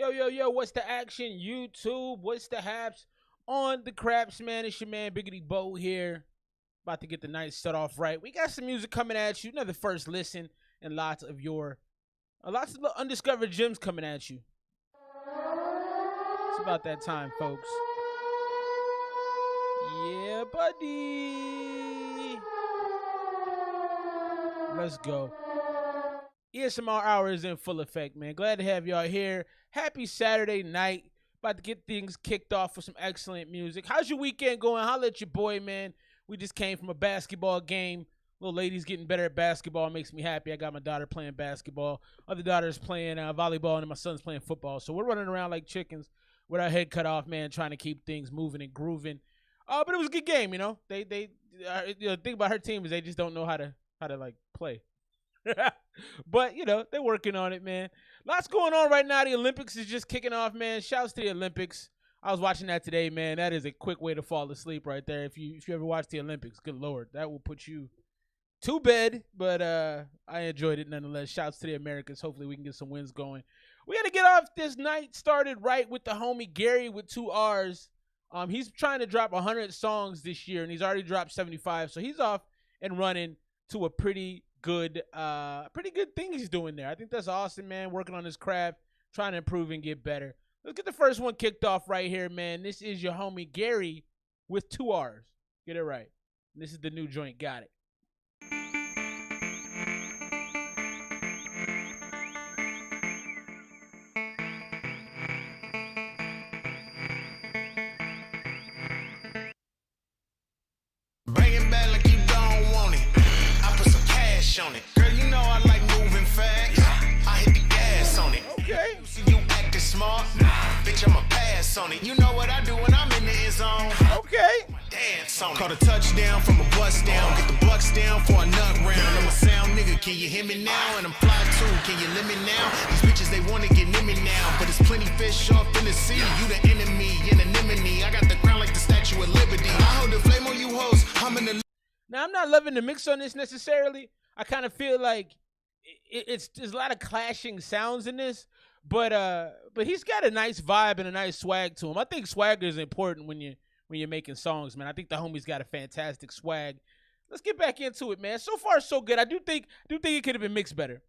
Yo, what's the action? YouTube, what's the haps? On the craps, man. It's your man, Biggity Bo here. About to get the night set off right. We got some music coming at you. Another first listen and lots of undiscovered gems coming at you. It's about that time, folks. Yeah, buddy. Let's go. ESMR hour is in full effect, man. Glad to have y'all here. Happy Saturday night. About to get things kicked off with some excellent music. How's your weekend going? Holla at your boy, man. We just came from a basketball game. Little lady's getting better at basketball. It makes me happy. I got my daughter playing basketball. Other daughter's playing volleyball, and my son's playing football. So we're running around like chickens with our head cut off, man, trying to keep things moving and grooving. But it was a good game, you know. The thing about her team is they just don't know how to like play. But, you know, they're working on it, man. Lots going on right now. The Olympics is just kicking off, man. Shouts to the Olympics. I was watching that today, man. That is a quick way to fall asleep right there. If you ever watch the Olympics, good Lord, that will put you to bed. But I enjoyed it nonetheless. Shouts to the Americans. Hopefully we can get some wins going. We got to get off this night started right with the homie Gary with 2 R's. He's trying to drop 100 songs this year, and he's already dropped 75. So he's off and running to a pretty good thing he's doing there. I think that's awesome, man. Working on his craft, trying to improve and get better. Let's get the first one kicked off right here, man. This is your homie Gary with 2 R's. Get it right. And this is the new joint. Got it. Bring it back like you don't want it. I put some cash on it. Girl, you know I like moving fast. I hit the gas on it. Okay. See you acting smart. Bitch, I'ma pass on it. You know what I do when I'm in the end zone. Okay. Dance on it. Caught a touchdown from a bust down. Get the bucks down for a nut round. I'm a sound nigga, can you hear me now? And I'm fly too, can you limit now? These bitches, they wanna get near me now. But it's plenty fish off in the sea. You the enemy, in anemone. I got the crown like the Statue of Liberty. I hold the flame on you hoes. I'm in the... Now, I'm not loving the mix on this necessarily. I kind of feel like there's a lot of clashing sounds in this, but he's got a nice vibe and a nice swag to him. I think swagger is important when you're making songs, man. I think the homie's got a fantastic swag. Let's get back into it, man. So far, so good. I do think it could have been mixed better.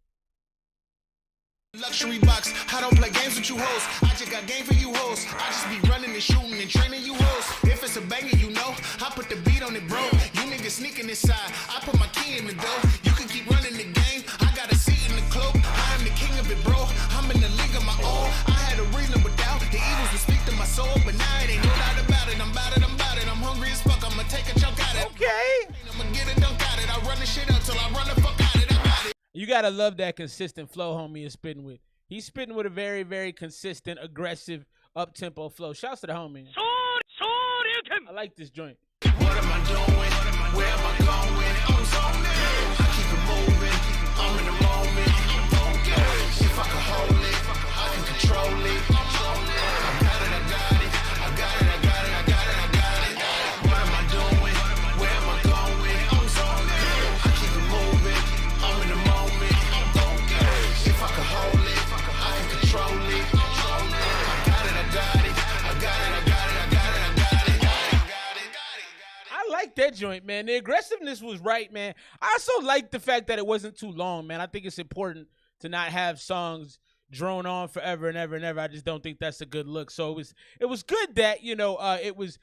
Luxury box, I don't play games with you hoes. I just got game for you hoes. I just be running and shooting and training you hoes. If it's a banger, you know, I put the beat on it, bro. You niggas sneaking inside, I put my key in the door. You can keep running the game, I got a seat in the club. I am the king of it, bro. I'm in the league of my own. I had a reasonable doubt, the evils would speak to my soul, but now it ain't no doubt about it. I'm about it, I'm hungry as fuck. I'ma take a chunk out of it. Okay. I'ma get it, dunk out it. I run the shit up till I run the fuck out of it. I got it. You gotta love that consistent flow homie is spitting with. He's spitting with a very, very consistent, aggressive, up-tempo flow. Shouts to the homie. I like this joint. What am I doing? Where am I going? I'm zoning. I keep it moving. I'm in the moment. If I can hold it, I can control it. I got it, I got it. I got it, I got it, I got it, I got it. What am I doing? Where am I going? I'm zoning. I keep it moving. I'm in the moment. If I can hold it, I can control it. I got it, I got it. I got it, I got it, I got it, I got it. I like that joint, man. The aggressiveness was right, man. I also like the fact that it wasn't too long, man. I think it's important to not have songs drone on forever and ever and ever. I just don't think that's a good look. So it was good that, you know, it was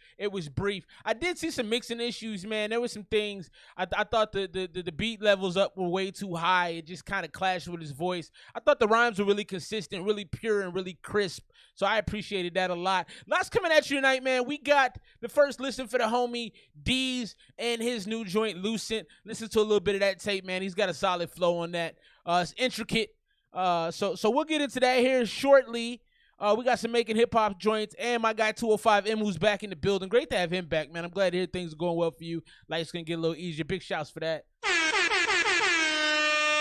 brief. I did see some mixing issues, man. There were some things I thought the beat levels up were way too high. It just kind of clashed with his voice. I thought the rhymes were really consistent, really pure, and really crisp. So I appreciated that a lot. Lots coming at you tonight, man. We got the first listen for the homie Deez and his new joint Lucent. Listen to a little bit of that tape, man. He's got a solid flow on that. It's intricate. So we'll get into that here shortly. We got some making hip hop joints, and my guy 205M who's back in the building. Great to have him back, man. I'm glad to hear things are going well for you. Life's gonna get a little easier. Big shouts for that.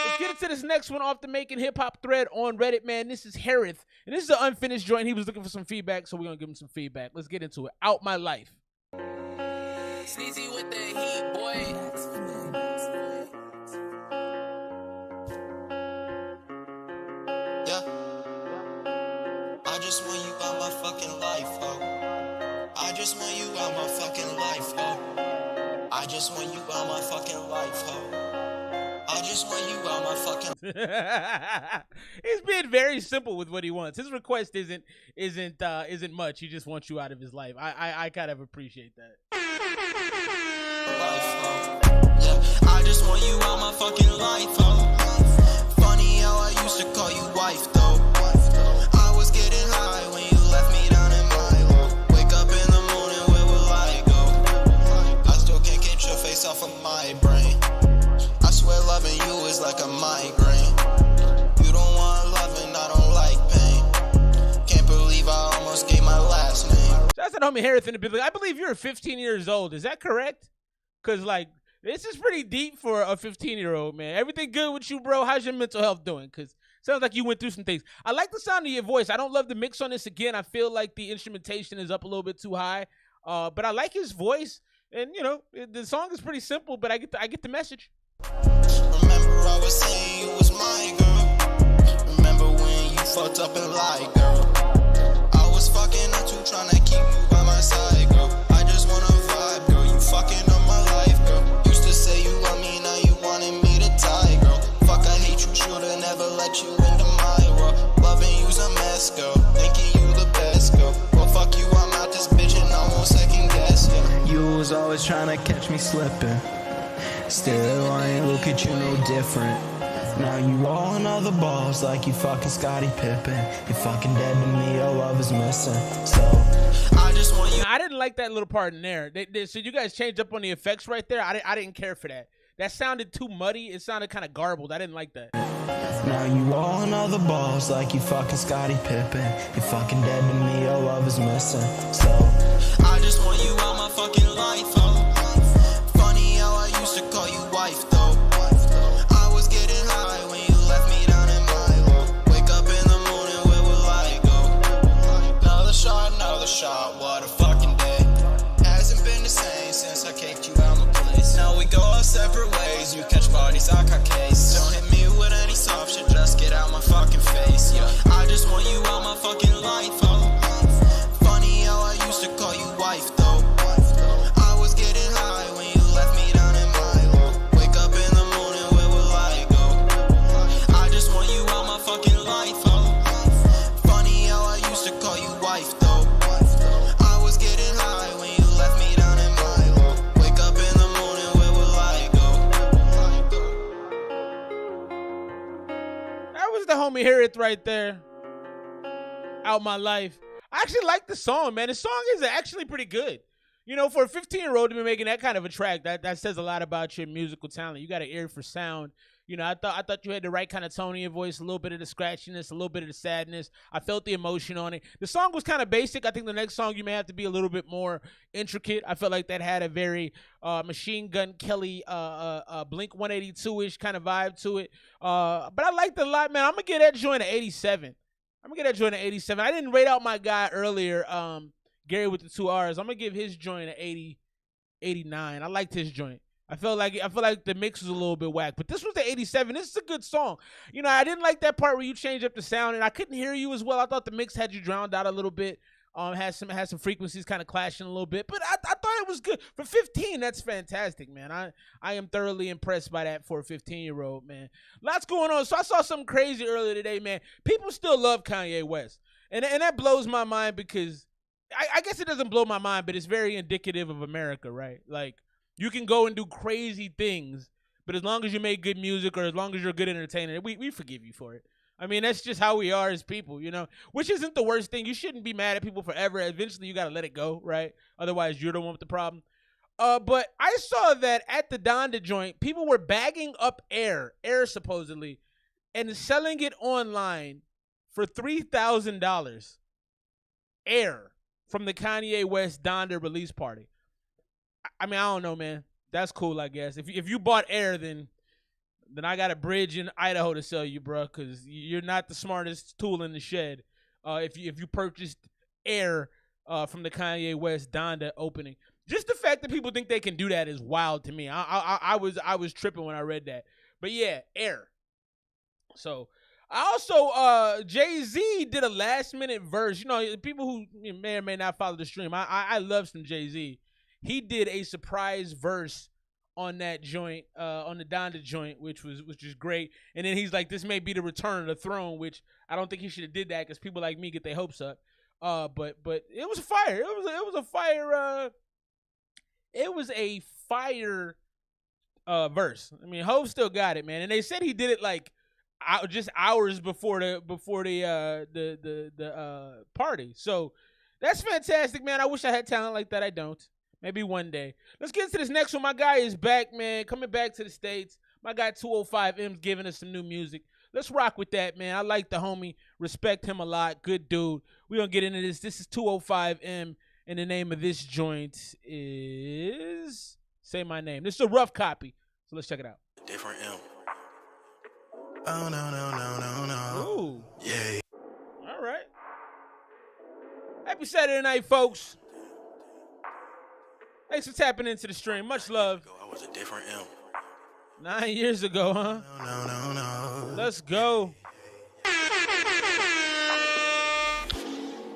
Let's get into this next one off the making hip hop thread on Reddit, man. This is Harith, and this is an unfinished joint. He was looking for some feedback, so we're gonna give him some feedback. Let's get into it. Out My Life. Sneezy with the heat, boy. just want you out my fucking life, oh. I just want you out my fucking life, oh. I just want you out my fucking life, oh. I just want you out my fucking. He's being very simple with what he wants. His request isn't much. He just wants you out of his life. I kind of appreciate that. Life, oh. Yeah, I just want you out my fucking life, oh. Funny how I used to call you wife, though. I was getting high when you left me down in Milo. Wake up in the morning, where will I go? I still can't get your face off of my brain. I swear loving you is like a migraine. You don't want love and I don't like pain. Can't believe I almost gave my last name. That's that homie Harris in the building. I believe you're 15 years old. Is that correct? Because, like, this is pretty deep for a 15-year-old, man. Everything good with you, bro? How's your mental health doing? Because sounds like you went through some things. I like the sound of your voice. I don't love the mix on this again. I feel like the instrumentation is up a little bit too high. But I like his voice. And, you know, the song is pretty simple, but I get the message. Remember I was saying you was my girl. Remember when you fucked up and lied, girl. I was fucking up too, trying to keep you by my side, girl. I just wanna vibe, girl. You fucking up my life, girl. Used to say you love me, now you wanted me to die, girl. Fuck, I hate you, should've never let you into my world. Loving you's a mess, girl. Thinking you the best, girl. Well, fuck you, I'm out this bitch and I won't second guess, yeah. You was always trying to catch me slipping. Still, I ain't look at you no different. Now you all on other balls like you fucking Scottie Pippen. You fucking dead to me, your love is missing. So I just want you. I didn't like that little part in there. So you guys changed up on the effects right there. I didn't care for that. That sounded too muddy. It sounded kind of garbled. I didn't like that. now you all on other balls like you fucking Scottie Pippen. You fucking dead to me, your love is missing. So I just want you out my fucking life, oh. Funny how I used to call you wife, though. I was getting high when you left me down in Milo. Wake up in the morning, where will I go? Another shot, what a fucking day. Hasn't been the same since I kicked you out my place. Now we go our separate ways, you catch bodies, I got case. Don't hit me with any soft shit, just get out my fucking face, yeah. I just want you out my fucking life, oh. Funny how I used to call you wife, though. I was getting high when you left me down in Milo. Wake up in the morning, where will I go? I just want you out my fucking life, oh. Funny how I used to call you wife, though. I was getting high when you left me down in Milo. Wake up in the morning, where will I go? That was the homie Harris right there. Out my life. I actually like the song, man. The song is actually pretty good. You know, for a 15-year-old to be making that kind of a track, that says a lot about your musical talent. You got an ear for sound. You know, I thought you had the right kind of tone in your voice, a little bit of the scratchiness, a little bit of the sadness. I felt the emotion on it. The song was kind of basic. I think the next song you may have to be a little bit more intricate. I felt like that had a very Machine Gun Kelly, Blink 182-ish kind of vibe to it. But I liked it a lot, man. I'm going to give that joint an 87. I didn't rate out my guy earlier, Gary with the 2 R's. I'm going to give his joint an 89. I liked his joint. I feel like the mix was a little bit whack, but this was the 87. This is a good song. You know, I didn't like that part where you changed up the sound, and I couldn't hear you as well. I thought the mix had you drowned out a little bit. Had some frequencies kind of clashing a little bit, but I thought it was good for 15. That's fantastic, man. I am thoroughly impressed by that for a 15-year-old, man. Lots going on. So I saw something crazy earlier today, man. People still love Kanye West, and that blows my mind because I guess it doesn't blow my mind, but it's very indicative of America, right? Like, you can go and do crazy things, but as long as you make good music or as long as you're a good entertainer, we forgive you for it. I mean, that's just how we are as people, you know, which isn't the worst thing. You shouldn't be mad at people forever. Eventually, you got to let it go, right? Otherwise, you're the one with the problem. But I saw that at the Donda joint, people were bagging up air supposedly, and selling it online for $3,000. Air from the Kanye West Donda release party. I mean, I don't know, man. That's cool, I guess. If you bought air, then I got a bridge in Idaho to sell you, bro, because you're not the smartest tool in the shed. If you purchased air from the Kanye West Donda opening, just the fact that people think they can do that is wild to me. I was tripping when I read that, but yeah, air. So I also Jay-Z did a last minute verse. You know, people who may or may not follow the stream. I love some Jay-Z. He did a surprise verse on that joint, on the Donda joint, which was great. And then he's like, "This may be the return of the throne," which I don't think he should have did that because people like me get their hopes up. But it was fire. It was a fire. It was a fire verse. I mean, Hov still got it, man. And they said he did it like just hours before the party. So that's fantastic, man. I wish I had talent like that. I don't. Maybe one day. Let's get into this next one. My guy is back, man. Coming back to the States. My guy 205M's giving us some new music. Let's rock with that, man. I like the homie. Respect him a lot. Good dude. We're going to get into this. This is 205M. And the name of this joint is... Say My Name. This is a rough copy. So let's check it out. Different M. Oh, no. Ooh. Yeah. All right. Happy Saturday night, folks. Thanks for tapping into the stream. Much love. I was a different M. 9 years ago, huh? No. Let's go.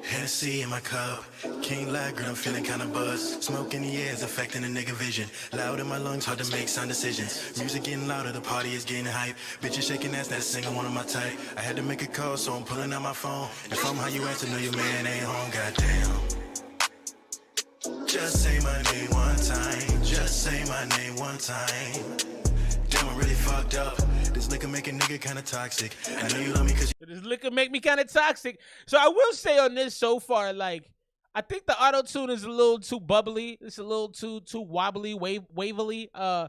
Hennessy in my cup. Can't lie, girl, I'm feeling kinda buzzed. Smoke in the air is affecting the nigga vision. Loud in my lungs, hard to make sound decisions. Music getting louder, the party is getting hype. Bitches shaking ass, not a single one of my type. I had to make a call, so I'm pulling out my phone. If I'm how you answer, know your man ain't home, goddamn. Just say my name one time. Just say my name one time. Damn, I'm really fucked up. This liquor make a nigga kinda toxic. I know you love me cause This liquor make me kind of toxic. So I will say on this so far, like, I think the auto-tune is a little too bubbly. It's a little too wobbly, wavily. I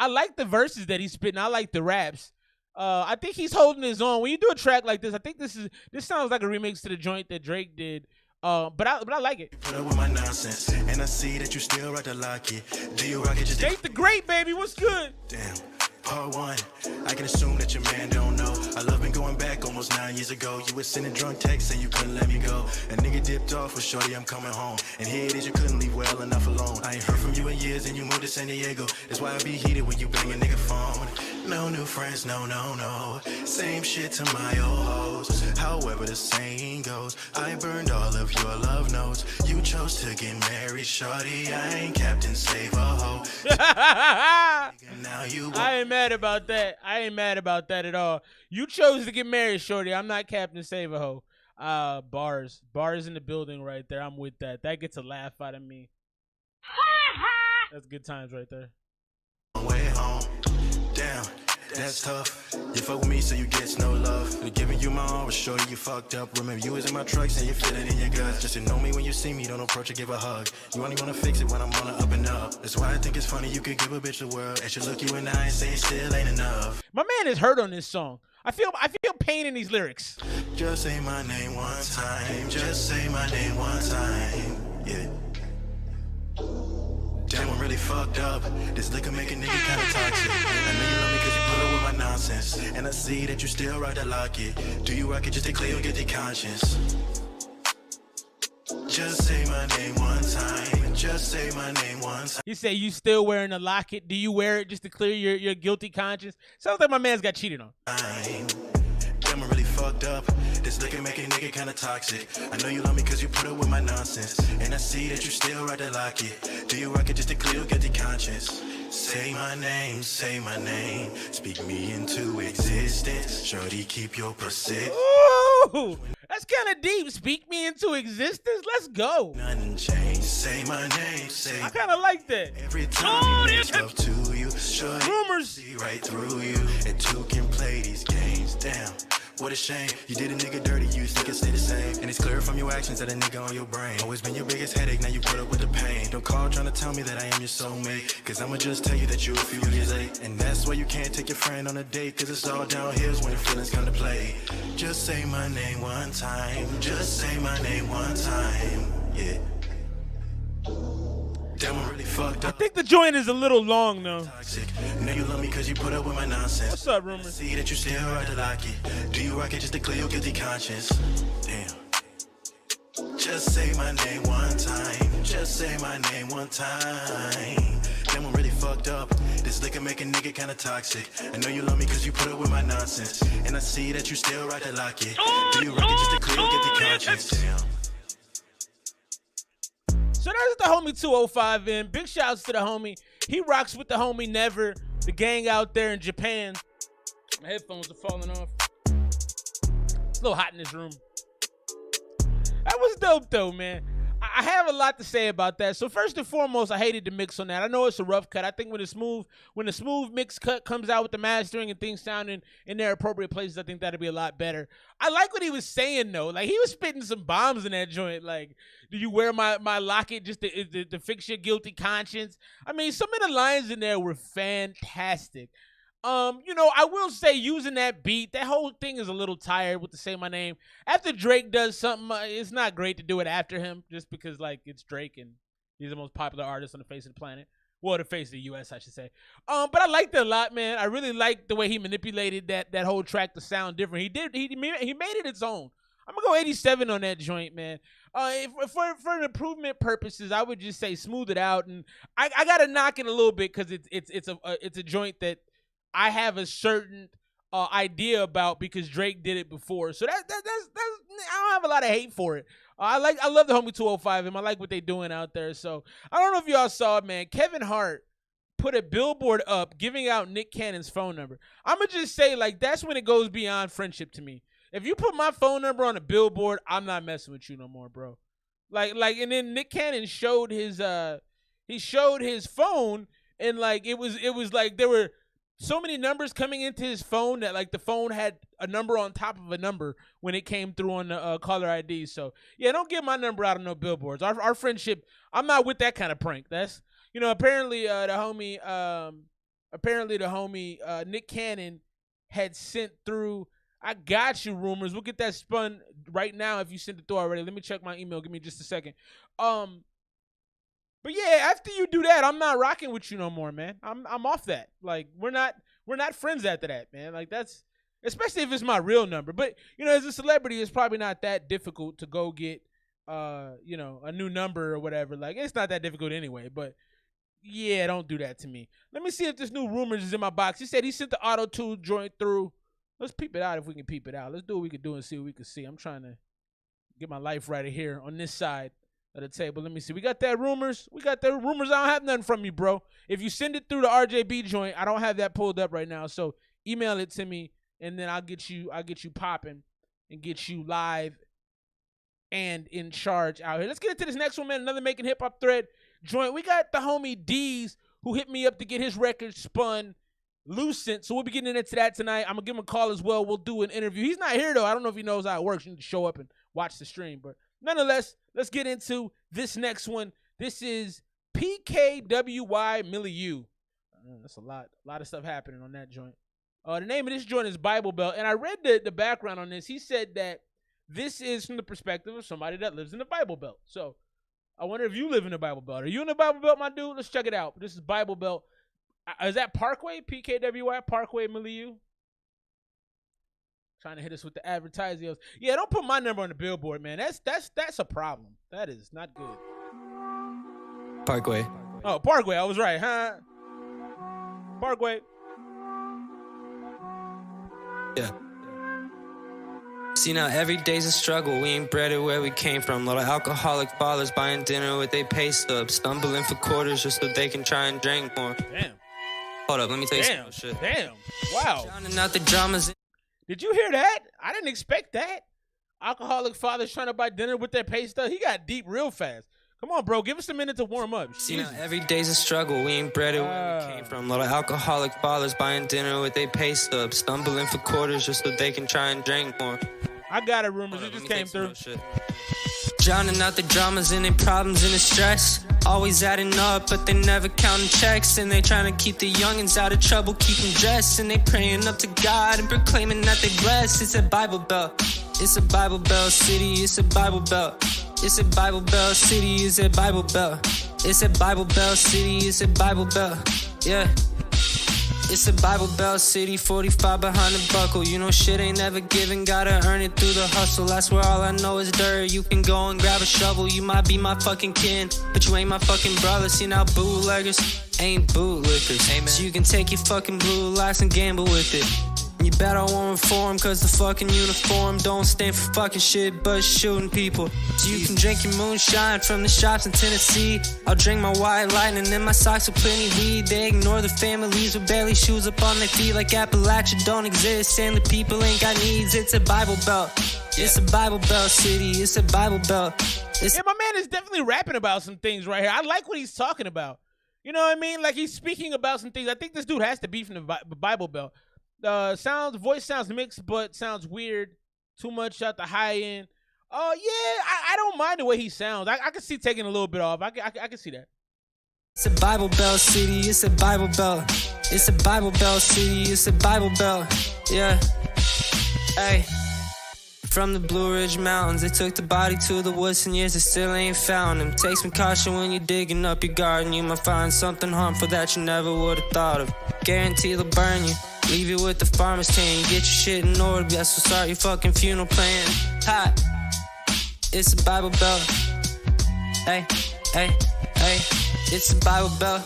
like the verses that he's spitting. I like the raps. I think he's holding his own. When you do a track like this, I think this sounds like a remix to the joint that Drake did. But I like it. put up with my nonsense. And I see that you still rock the lock it. Do you rock it just Jake the Great, baby. What's good? damn? Part one, I can assume that your man don't know. I love been going back almost 9 years ago. You was sending drunk texts and you couldn't let me go. A nigga dipped off with shorty, I'm coming home. And here it is, you couldn't leave well enough alone. I ain't heard from you in years and you moved to San Diego. That's why I be heated when you bang a nigga phone. No new friends, no. Same shit to my old hoes. However the saying goes, I burned all of your love notes. You chose to get married, shorty. I ain't Captain Save a Hoe. Now you I ain't mad about that. I ain't mad about that at all. You chose to get married, shorty. I'm not Captain Save a Hoe. Bars in the building right there. I'm with that. That gets a laugh out of me. That's good times right there. way home. Damn, that's tough. You fuck with me so you get no love. But giving you my all was shorty, you fucked up. Remember you was in my trucks and you feel it in your guts. Just to know me when you see me, don't approach or give a hug. You only wanna fix it when I'm on the up and up. That's why I think it's funny you could give a bitch the world. And she look you in the eye and say it still ain't enough. My man is hurt on this song. I feel pain in these lyrics. Just say my name one time. Just say my name one time. Yeah. Damn, I'm really fucked up. This liquor make a nigga kinda toxic. I know you love me cause you put up with my nonsense. And I see that you still rock the lock it. Do you rock it just to clear or get the conscience? Just say my name one time. Just say my name one time. He said you still wearing a locket. Do you wear it just to clear your guilty conscience? Sounds like my man's got cheated on. Damn, I'm really fucked up. This liquor make a nigga kinda toxic. I know you love me cause you put up with my nonsense. And I see that you still rock the lock it. Do you rock it just to clear or get the conscience? Say my name, speak me into existence. Shorty, keep your persistence. Ooh, that's kind of deep. Speak me into existence. Let's go. Nothing changed. Say my name, I kind of like that. every time you make love to you. Shorty, Rumors. see right through you. And two can play these games. Damn. What a shame, you did a nigga dirty, you think it stay the same. And it's clear from your actions that a nigga on your brain. Always been your biggest headache, now you put up with the pain. Don't call trying to tell me that I am your soulmate. Cause I'ma just tell you that you a few years late. And that's why you can't take your friend on a date. Cause it's all downhill when your feelings come to play. Just say my name one time. Just say my name one time. Yeah. Damn, I'm really fucked I up. think the joint is a little long though. Toxic. Know you love me cause you put up with my nonsense. What's up, Rumors? See that you still rock the lock it. Do you rock it just to clear your guilty conscience? Damn. Just say my name one time. Just say my name one time. Damn, I'm really fucked up. This liquor make a nigga kinda toxic. I know you love me cause you put up with my nonsense. And I see that you still right to lock it. Do you rock it just to clear, get the conscience? Damn. So there's the homie 205 in. Big shouts to the homie. He rocks with the homie Never, the gang out there in Japan. My headphones are falling off. It's a little hot in this room. That was dope though, man. I have a lot to say about that. So first and foremost, I hated the mix on that. I know it's a rough cut. I think when the smooth mix cut comes out with the mastering and things sounding in their appropriate places, I think that'd be a lot better. I like what he was saying though. Like he was spitting some bombs in that joint. Like, do you wear my locket just to fix your guilty conscience? I mean, some of the lines in there were fantastic. I will say using that beat, that whole thing is a little tired with the Say My Name. After Drake does something, it's not great to do it after him just because, like, it's Drake and he's the most popular artist on the face of the planet. Well, the face of the U.S., I should say. But I liked it a lot, man. I really liked the way he manipulated that whole track to sound different. He made it its own. I'm going to go 87 on that joint, man. For an improvement purposes, I would just say smooth it out. And I got to knock it a little bit because it's a joint that I have a certain idea about because Drake did it before. So that's I don't have a lot of hate for it. I love the homie 205 him. I like what they doing out there. So I don't know if y'all saw it, man. Kevin Hart put a billboard up giving out Nick Cannon's phone number. I'ma just say, like, that's when it goes beyond friendship to me. If you put my phone number on a billboard, I'm not messing with you no more, bro. Like, and then Nick Cannon showed his phone, and like it was like there were so many numbers coming into his phone that like the phone had a number on top of a number when it came through on the caller ID. So yeah, don't get my number out of no billboards. Our friendship, I'm not with that kind of prank. That's, apparently the homie Nick Cannon had sent through I got you rumors. We'll get that spun right now if you sent it through already. Let me check my email. Give me just a second. But yeah, after you do that, I'm not rocking with you no more, man. I'm off that. Like we're not friends after that, man. Like that's, especially if it's my real number. But as a celebrity, it's probably not that difficult to go get a new number or whatever. Like it's not that difficult anyway. But yeah, don't do that to me. Let me see if this new rumors is in my box. He said he sent the auto-tune joint through. Let's peep it out if we can peep it out. Let's do what we can do and see what we can see. I'm trying to get my life right here on this side of the table. Let me see. We got that rumors. I don't have nothing from you, bro. If you send it through the RJB joint, I don't have that pulled up right now. So email it to me, and then I'll get you popping and get you live and in charge out here. Let's get into this next one, man. Another Making Hip Hop thread joint. We got the homie Deez who hit me up to get his record spun. Lucent, so we'll be getting into that tonight. I'm gonna give him a call as well. We'll do an interview. He's not here though. I don't know if he knows how it works. You need to show up and watch the stream. But nonetheless, let's get into this next one. This is PKWY Milieu. That's a lot of stuff happening on that joint. The name of this joint is Bible Belt, and I read the background on this. He said that this is from the perspective of somebody that lives in the Bible Belt. So I wonder if you live in the Bible Belt. Are you in the Bible Belt, my dude? Let's check it out. This is Bible Belt. Is that Parkway? PKWY? Parkway Milieu? Trying to hit us with the advertising. Yeah, don't put my number on the billboard, man. That's a problem. That is not good. Parkway. Oh, Parkway. I was right, huh? Parkway. Yeah. See, now every day's a struggle. We ain't bred it where we came from. Lot of alcoholic fathers buying dinner with they pay stubs, stumbling for quarters just so they can try and drink more. Damn. Hold up, let me tell you some shit. Damn. Wow. Drowning out the dramas. Did you hear that? I didn't expect that. Alcoholic fathers trying to buy dinner with their pay stub. He got deep real fast. Come on, bro. Give us a minute to warm up. See, now every day's a struggle. We ain't bred it where we came from. Lot of alcoholic fathers buying dinner with they pay stubs, stumbling for quarters just so they can try and drink more. I got it, rumors. It just came through. Drowning out the dramas and their problems and the stress. Always adding up, but they never counting checks. And they trying to keep the youngins out of trouble, keep them dressed. And they praying up to God and proclaiming that they blessed. It's a Bible Belt. It's a Bible Belt city. It's a Bible Belt. It's a Bible Belt city. It's a Bible Belt. It's a Bible Belt city. It's a Bible Belt. Yeah. It's a Bible Belt city, 45 behind the buckle. You know shit ain't never given, gotta earn it through the hustle. That's where all I know is dirt. You can go and grab a shovel, you might be my fucking kin, but you ain't my fucking brother. See now bootleggers, ain't bootlickers. Amen. So you can take your fucking blue lights and gamble with it. You better won't reform, cause the fucking uniform don't stand for fucking shit but shooting people. So you can drink your moonshine from the shops in Tennessee. I'll drink my white lightning and my socks with plenty weed. They ignore the families with barely shoes up on their feet, like Appalachia don't exist and the people ain't got needs. It's a Bible Belt. It's a Bible Belt city. It's a Bible Belt. Yeah, my man is definitely rapping about some things right here. I like what he's talking about. You know what I mean? Like, he's speaking about some things. I think this dude has to be from the Bible Belt. Voice sounds mixed, but sounds weird. Too much at the high end. Oh yeah, I don't mind the way he sounds. I can see taking a little bit off. I can see that. It's a Bible Belt city. It's a Bible Belt. It's a Bible Belt city. It's a Bible Belt. Yeah. Hey. From the Blue Ridge Mountains, they took the body to the woods and years they still ain't found him. Take some caution when you're digging up your garden. You might find something harmful that you never would have thought of. Guarantee they'll burn you. Leave you with the farmer's tan. Get your shit in order, yes, so start your fucking funeral plan. Hot. It's a Bible Belt. Hey, hey, hey. It's a Bible Belt.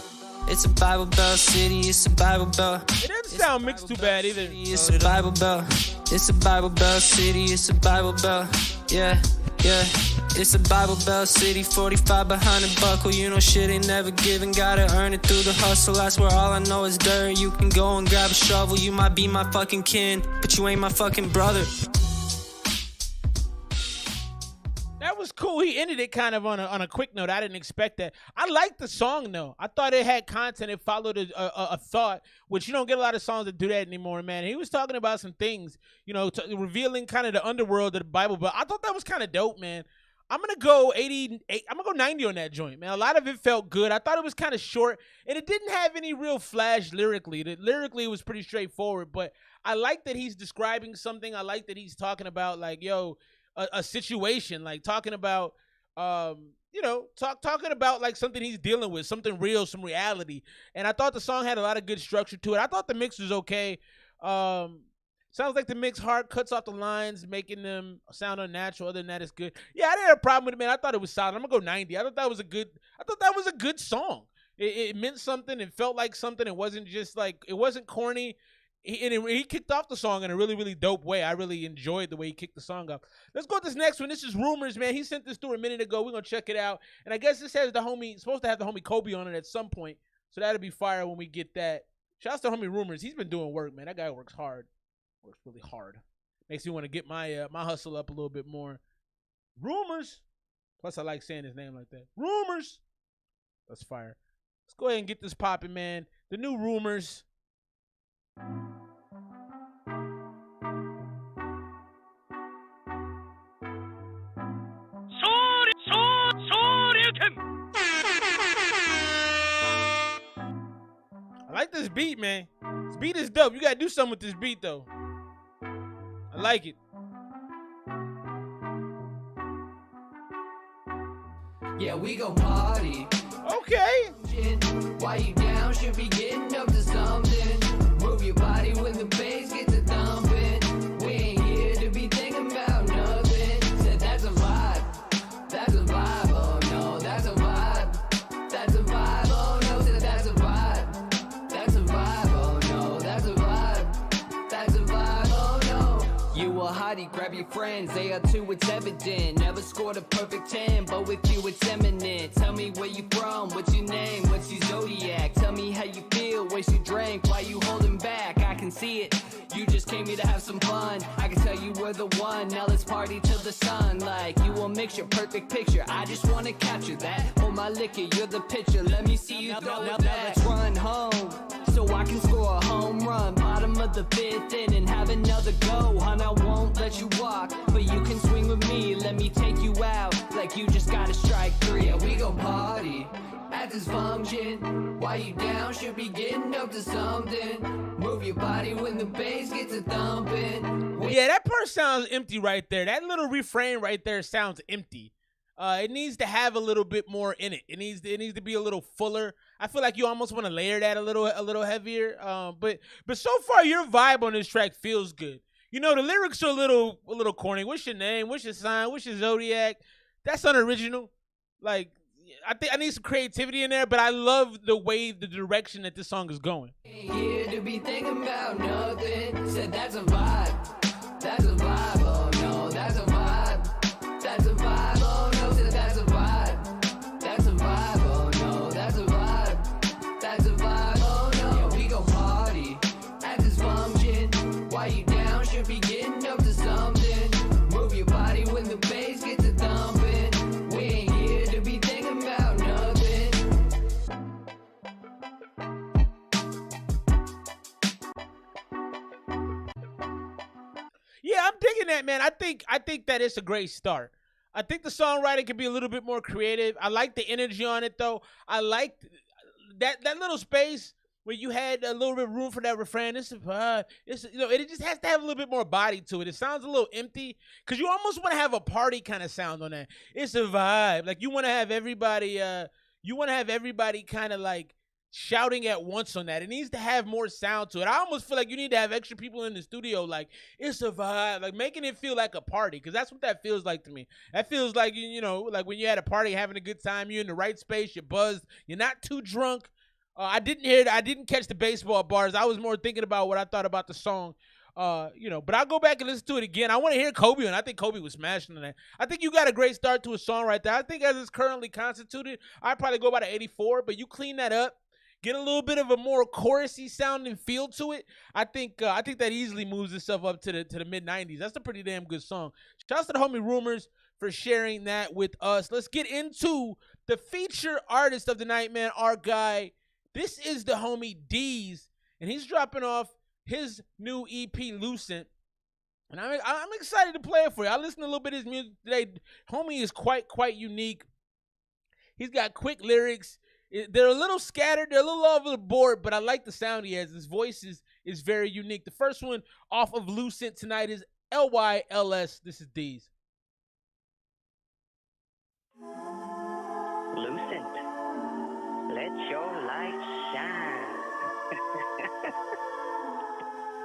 It's a Bible Belt city. It's a Bible Belt. It doesn't sound mixed too bad either. It's a Bible Belt. It's a Bible Belt city. It's a Bible Belt. Yeah, yeah. It's a Bible Belt city. 45 behind a buckle. You know shit ain't never given. Gotta earn it through the hustle. I swear all I know is dirt. You can go and grab a shovel. You might be my fucking kin, but you ain't my fucking brother. That was cool. He ended it kind of on a quick note. I didn't expect that. I liked the song though. I thought it had content. It followed a thought, which you don't get a lot of songs that do that anymore, man. He was talking about some things, you know, revealing kind of the underworld of the Bible. But I thought that was kind of dope, man. I'm gonna go 88. I'm gonna go 90 on that joint, man. A lot of it felt good. I thought it was kind of short, and it didn't have any real flash lyrically. Lyrically, it was pretty straightforward. But I like that he's describing something. I like that he's talking about like, yo. A situation, like talking about, you know, talking about like something he's dealing with, something real, some reality. And I thought the song had a lot of good structure to it. I thought the mix was okay. Sounds like the mix hard cuts off the lines, making them sound unnatural. Other than that, it's good. Yeah, I didn't have a problem with it, man. I thought it was solid. I'm gonna go 90. I thought that was a good song. It meant something. It felt like something. It wasn't just like, it wasn't corny. He kicked off the song in a really, really dope way. I really enjoyed the way he kicked the song up. Let's go to this next one. This is Rumors, man. He sent this through a minute ago. We're going to check it out. And I guess this has supposed to have the homie Kobe on it at some point. So that'll be fire when we get that. Shouts to homie Rumors. He's been doing work, man. That guy works hard. Works really hard. Makes me want to get my hustle up a little bit more. Rumors. Plus, I like saying his name like that. Rumors. That's fire. Let's go ahead and get this popping, man. The new Rumors. I like this beat, man. This beat is dope. You gotta do something with this beat, though. I like it. Yeah, we gon' party. Okay. Why you down? Should be getting up to something. Move your body when the bass gets a thumping. We ain't here to be thinking about nothing. Said that's a vibe. That's a vibe. Oh no, that's a vibe. That's a vibe. Oh no, said that's a vibe. That's a vibe. Oh no, that's a vibe. That's a vibe. Oh no. You a hottie, grab your friends. They are too, it's evident. Never scored a perfect 10, but with you it's eminent. Tell me where you from, what's your name, what's your zodiac? Tell me how you feel, what you drank, why you holding back? I can see it, you just came here to have some fun. I can tell you we're the one, now let's party till the sun. Like, you will mix your perfect picture, I just wanna capture that. Hold my liquor, you're the pitcher, let me see you throw it back. Let's run home, so I can score a home run. Bottom of the 5th inning, have another go. Hun, I won't let you walk, but you can swing with me. Let me take you out, like you just gotta strike 3. Yeah, we gon' party at this function. Why you down? Should be getting up to something. Move your body when the bass gets a thumping. Yeah, that part sounds empty right there. That little refrain right there sounds empty. It needs to have a little bit more in it. It needs to be a little fuller. I feel like you almost want to layer that a little heavier. But so far your vibe on this track feels good. You know, the lyrics are a little corny. What's your name? What's your sign? What's your zodiac? That's unoriginal. Like, I think I need some creativity in there, but I love the direction that this song is going. Here to be thinking about nothing. Said that's a vibe. That's a vibe. Oh no, that's a vibe. That's a vibe. Oh no, said that's a vibe. That's a vibe. Oh no, that's a vibe. That's a vibe. Oh no, yeah, we gon' party at this function. While you down, should be getting up to something. Move your body when the bass gets to thumping. We ain't here to be thinking about nothing. Yeah, I'm digging that, man. I think that it's a great start. I think the songwriting could be a little bit more creative. I like the energy on it, though. I like that little space where you had a little bit of room for that refrain. It just has to have a little bit more body to it. It sounds a little empty because you almost want to have a party kind of sound on that. It's a vibe. Like you want to have everybody. Kind of like shouting at once on that. It needs to have more sound to it. I almost feel like you need to have extra people in the studio. Like it's a vibe, like making it feel like a party, because that's what that feels like to me. That feels like, like when you had a party, having a good time, you're in the right space, you're buzzed, you're not too drunk. I didn't catch the baseball bars. I was more thinking about what I thought about the song. But I'll go back and listen to it again. I want to hear Kobe, and I think Kobe was smashing on that. I think you got a great start to a song right there. I think as it's currently constituted, I'd probably go about an 84, but you clean that up, get a little bit of a more chorusy sounding feel to it. I think that easily moves itself up to the mid 90s. That's a pretty damn good song. Shouts to the homie Rumors for sharing that with us. Let's get into the feature artist of the night, man. Our guy. This is the homie Deez, and he's dropping off his new EP, Lucent. And I'm excited to play it for you. I listened to a little bit of his music today. Homie is quite unique. He's got quick lyrics. They're a little scattered. They're a little all over the board, but I like the sound he has. His voice is very unique. The first one off of Lucent tonight is LYLS. This is Deez. Lucent, let your light shine.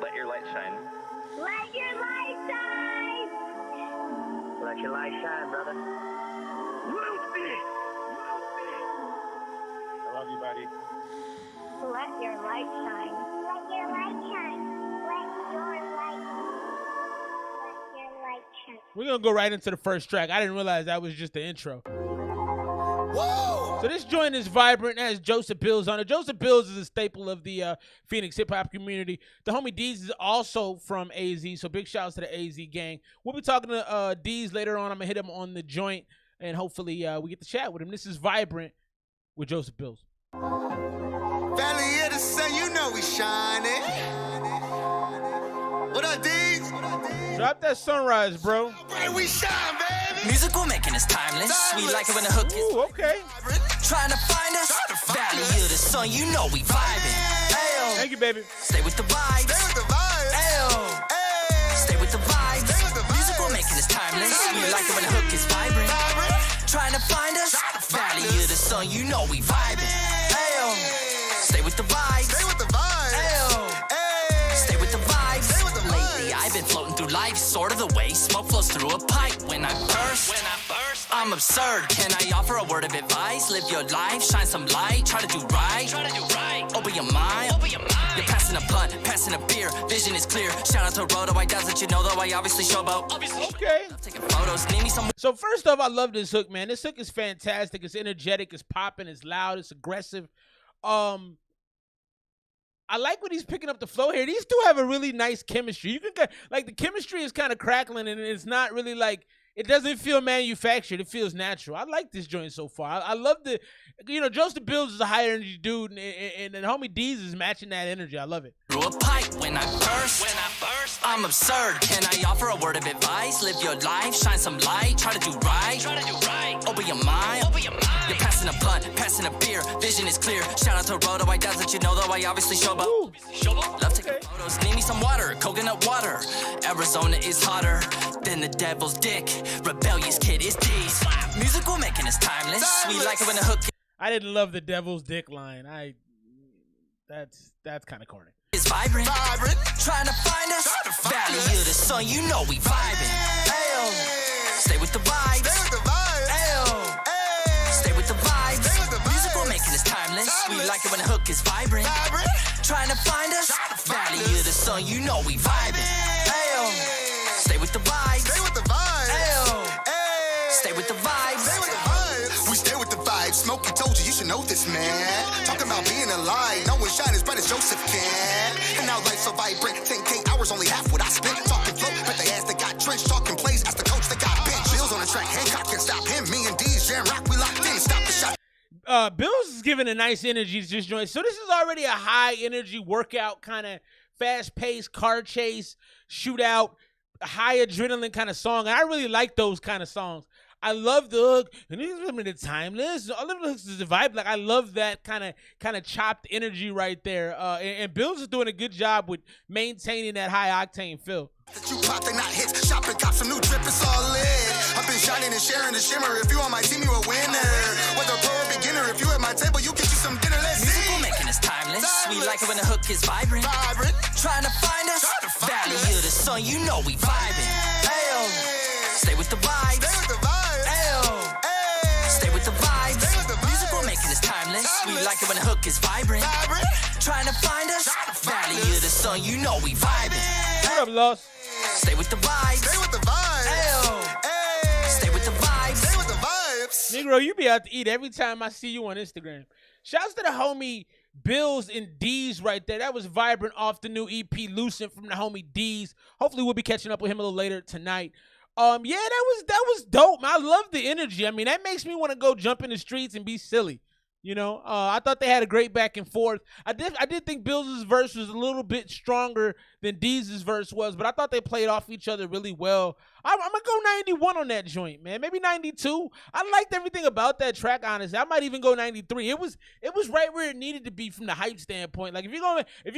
Let your light shine. Let your light shine! Let your light shine, brother. Lucent! I love you, buddy. Let your light shine. Let your light shine. Let your light shine. We're going to go right into the first track. I didn't realize that was just the intro. Whoa! So this joint is vibrant. It has Joseph Bills on it. Joseph Bills is a staple of the Phoenix hip-hop community. The homie Deez is also from AZ, so big shouts to the AZ gang. We'll be talking to Deez later on. I'm going to hit him on the joint, and hopefully we get to chat with him. This is Vibrant with Joseph Bills. Valley of the sun, you know we shining. What up, Deez? Drop that Sunrise, bro. Right, we shine, baby. Musical making us timeless. We like it when the hook is Ooh, okay. trying to find us. Valley of the sun, you know we vibing. Ayo. Thank you, baby. Stay with the vibes. Stay with the vibes. Ayo. Hey. Stay with the vibes. Stay with the vibes. Musical making us timeless. We like it when the hook is vibrant. Trying to find us. Valley of the sun, you know we vibing. Ayo. Stay with the vibes. Stay with the vibes. Ayo. Hey. Stay with the vibes. Stay with the Lately, vibes. I've been floating through life, sort of the way smoke flows through a pipe. When I burst, I'm absurd. Can I offer a word of advice? Live your life, shine some light, try to do right. Open your mind. You're passing a blunt, passing a beer. Vision is clear. Shout out to Roto, I does let you know though I obviously showboat. Okay. Taking photos, need me some. So first off, I love this hook, man. This hook is fantastic. It's energetic. It's popping. It's loud. It's aggressive. I like when he's picking up the flow here. These two have a really nice chemistry. You can get, like, the chemistry is kind of crackling, and it's not really like, it doesn't feel manufactured. It feels natural. I like this joint so far. I love the, Joseph Bills is a high energy dude, and homie Deez is matching that energy. I love it. Through a pipe when I burst, I'm absurd. Can I offer a word of advice? Live your life, shine some light, try to do right. Open your mind. You're passing a blunt, passing a beer. Vision is clear. Shout out to Roto, I does let you know though I obviously showboat. Ooh. Love taking photos, need me some water, coconut water. Arizona is hotter than the devil's dick. Rebellious kid is Deez. Musical making us timeless. We like it when the hook I didn't love the devil's dick line. That's kind of corny. is vibrant. Trying to find us. Valley of the sun, you know we vibing. Ayo. Stay with the vibes. Stay with the vibes. Ayo. Hey. Stay with the vibes. timeless. We like it when the hook is vibrant. Trying to find us, valley of the sun, you know we vibing. Ayo, stay with the vibes. Stay with the vibes. Ayo, stay with the vibes. Stay with the vibes. We stay with the vibes. Smokey told you should know this, man. Talking about being alive. No one shine as bright as Joseph can. And now life's so vibrant. 10K hours, only half what I spent. Talking flow, but they ass that got drenched. Talking plays, ask the coach that got bench. Bills on the track, Hancock can stop him. Me and Deez, Jam Rock, we locked in. Stop the shot. Bills is giving a nice energy to just join. So this is already a high energy workout, kind of fast paced car chase, shootout, high adrenaline kind of song. And I really like those kind of songs. I love the hook, and these women are timeless. All of the hooks is the vibe. Like I love that kind of chopped energy right there. And Bills is doing a good job with maintaining that high octane feel. You pop, they not hits. Shopping, cop some new drip, it's all lit. I've been shining and sharing the shimmer. If you on my team, you a winner. Whether pro or beginner, if you at my table, you get you some dinner. Let's see. Musical making us timeless. We like it when the hook is vibrant. Trying to find us, valley of the sun, you know we vibing. Ayo, stay with the vibes. Stay with the vibes. Ayo, stay with the vibes. Musical making us timeless. We like it when the hook is vibrant. Trying to find us, valley of the sun, you know we vibing. What up, Lost? Stay with the vibes. Stay with the vibes. Ayo, stay with the vibes. Stay with the vibes. Negro, you be out to eat every time I see you on Instagram. Shouts to the homie Bills and Deez right there. That was vibrant off the new EP Lucent from the homie Deez. Hopefully we'll be catching up with him a little later tonight. Yeah, that was dope. I love the energy. I mean, that makes me want to go jump in the streets and be silly. You know, I thought they had a great back and forth. I did think Bills' verse was a little bit stronger than Deez's verse was, but I thought they played off each other really well. I'm going to go 91 on that joint, man. Maybe 92. I liked everything about that track, honestly. I might even go 93. It was right where it needed to be from the hype standpoint. Like, if you're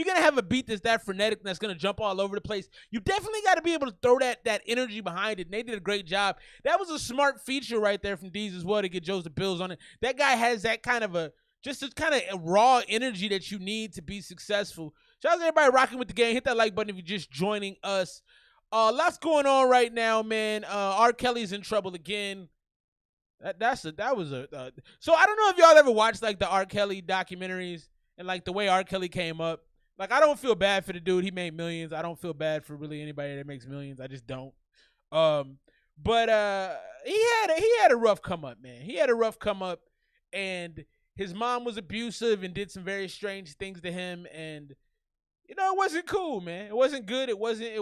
gonna have a beat that's that frenetic and that's going to jump all over the place, you definitely got to be able to throw that energy behind it, and they did a great job. That was a smart feature right there from Deez as well to get Joseph Bills on it. That guy has that kind of a raw energy that you need to be successful. Shout out to everybody rocking with the game. Hit that like button if you're just joining us. Lots going on right now, man. R. Kelly's in trouble again. So I don't know if y'all ever watched like the R. Kelly documentaries and like the way R. Kelly came up. Like, I don't feel bad for the dude. He made millions. I don't feel bad for really anybody that makes millions. I just don't. But he had a rough come up, man. He had a rough come up, and his mom was abusive and did some very strange things to him, and you know, it wasn't cool, man. It wasn't good. It wasn't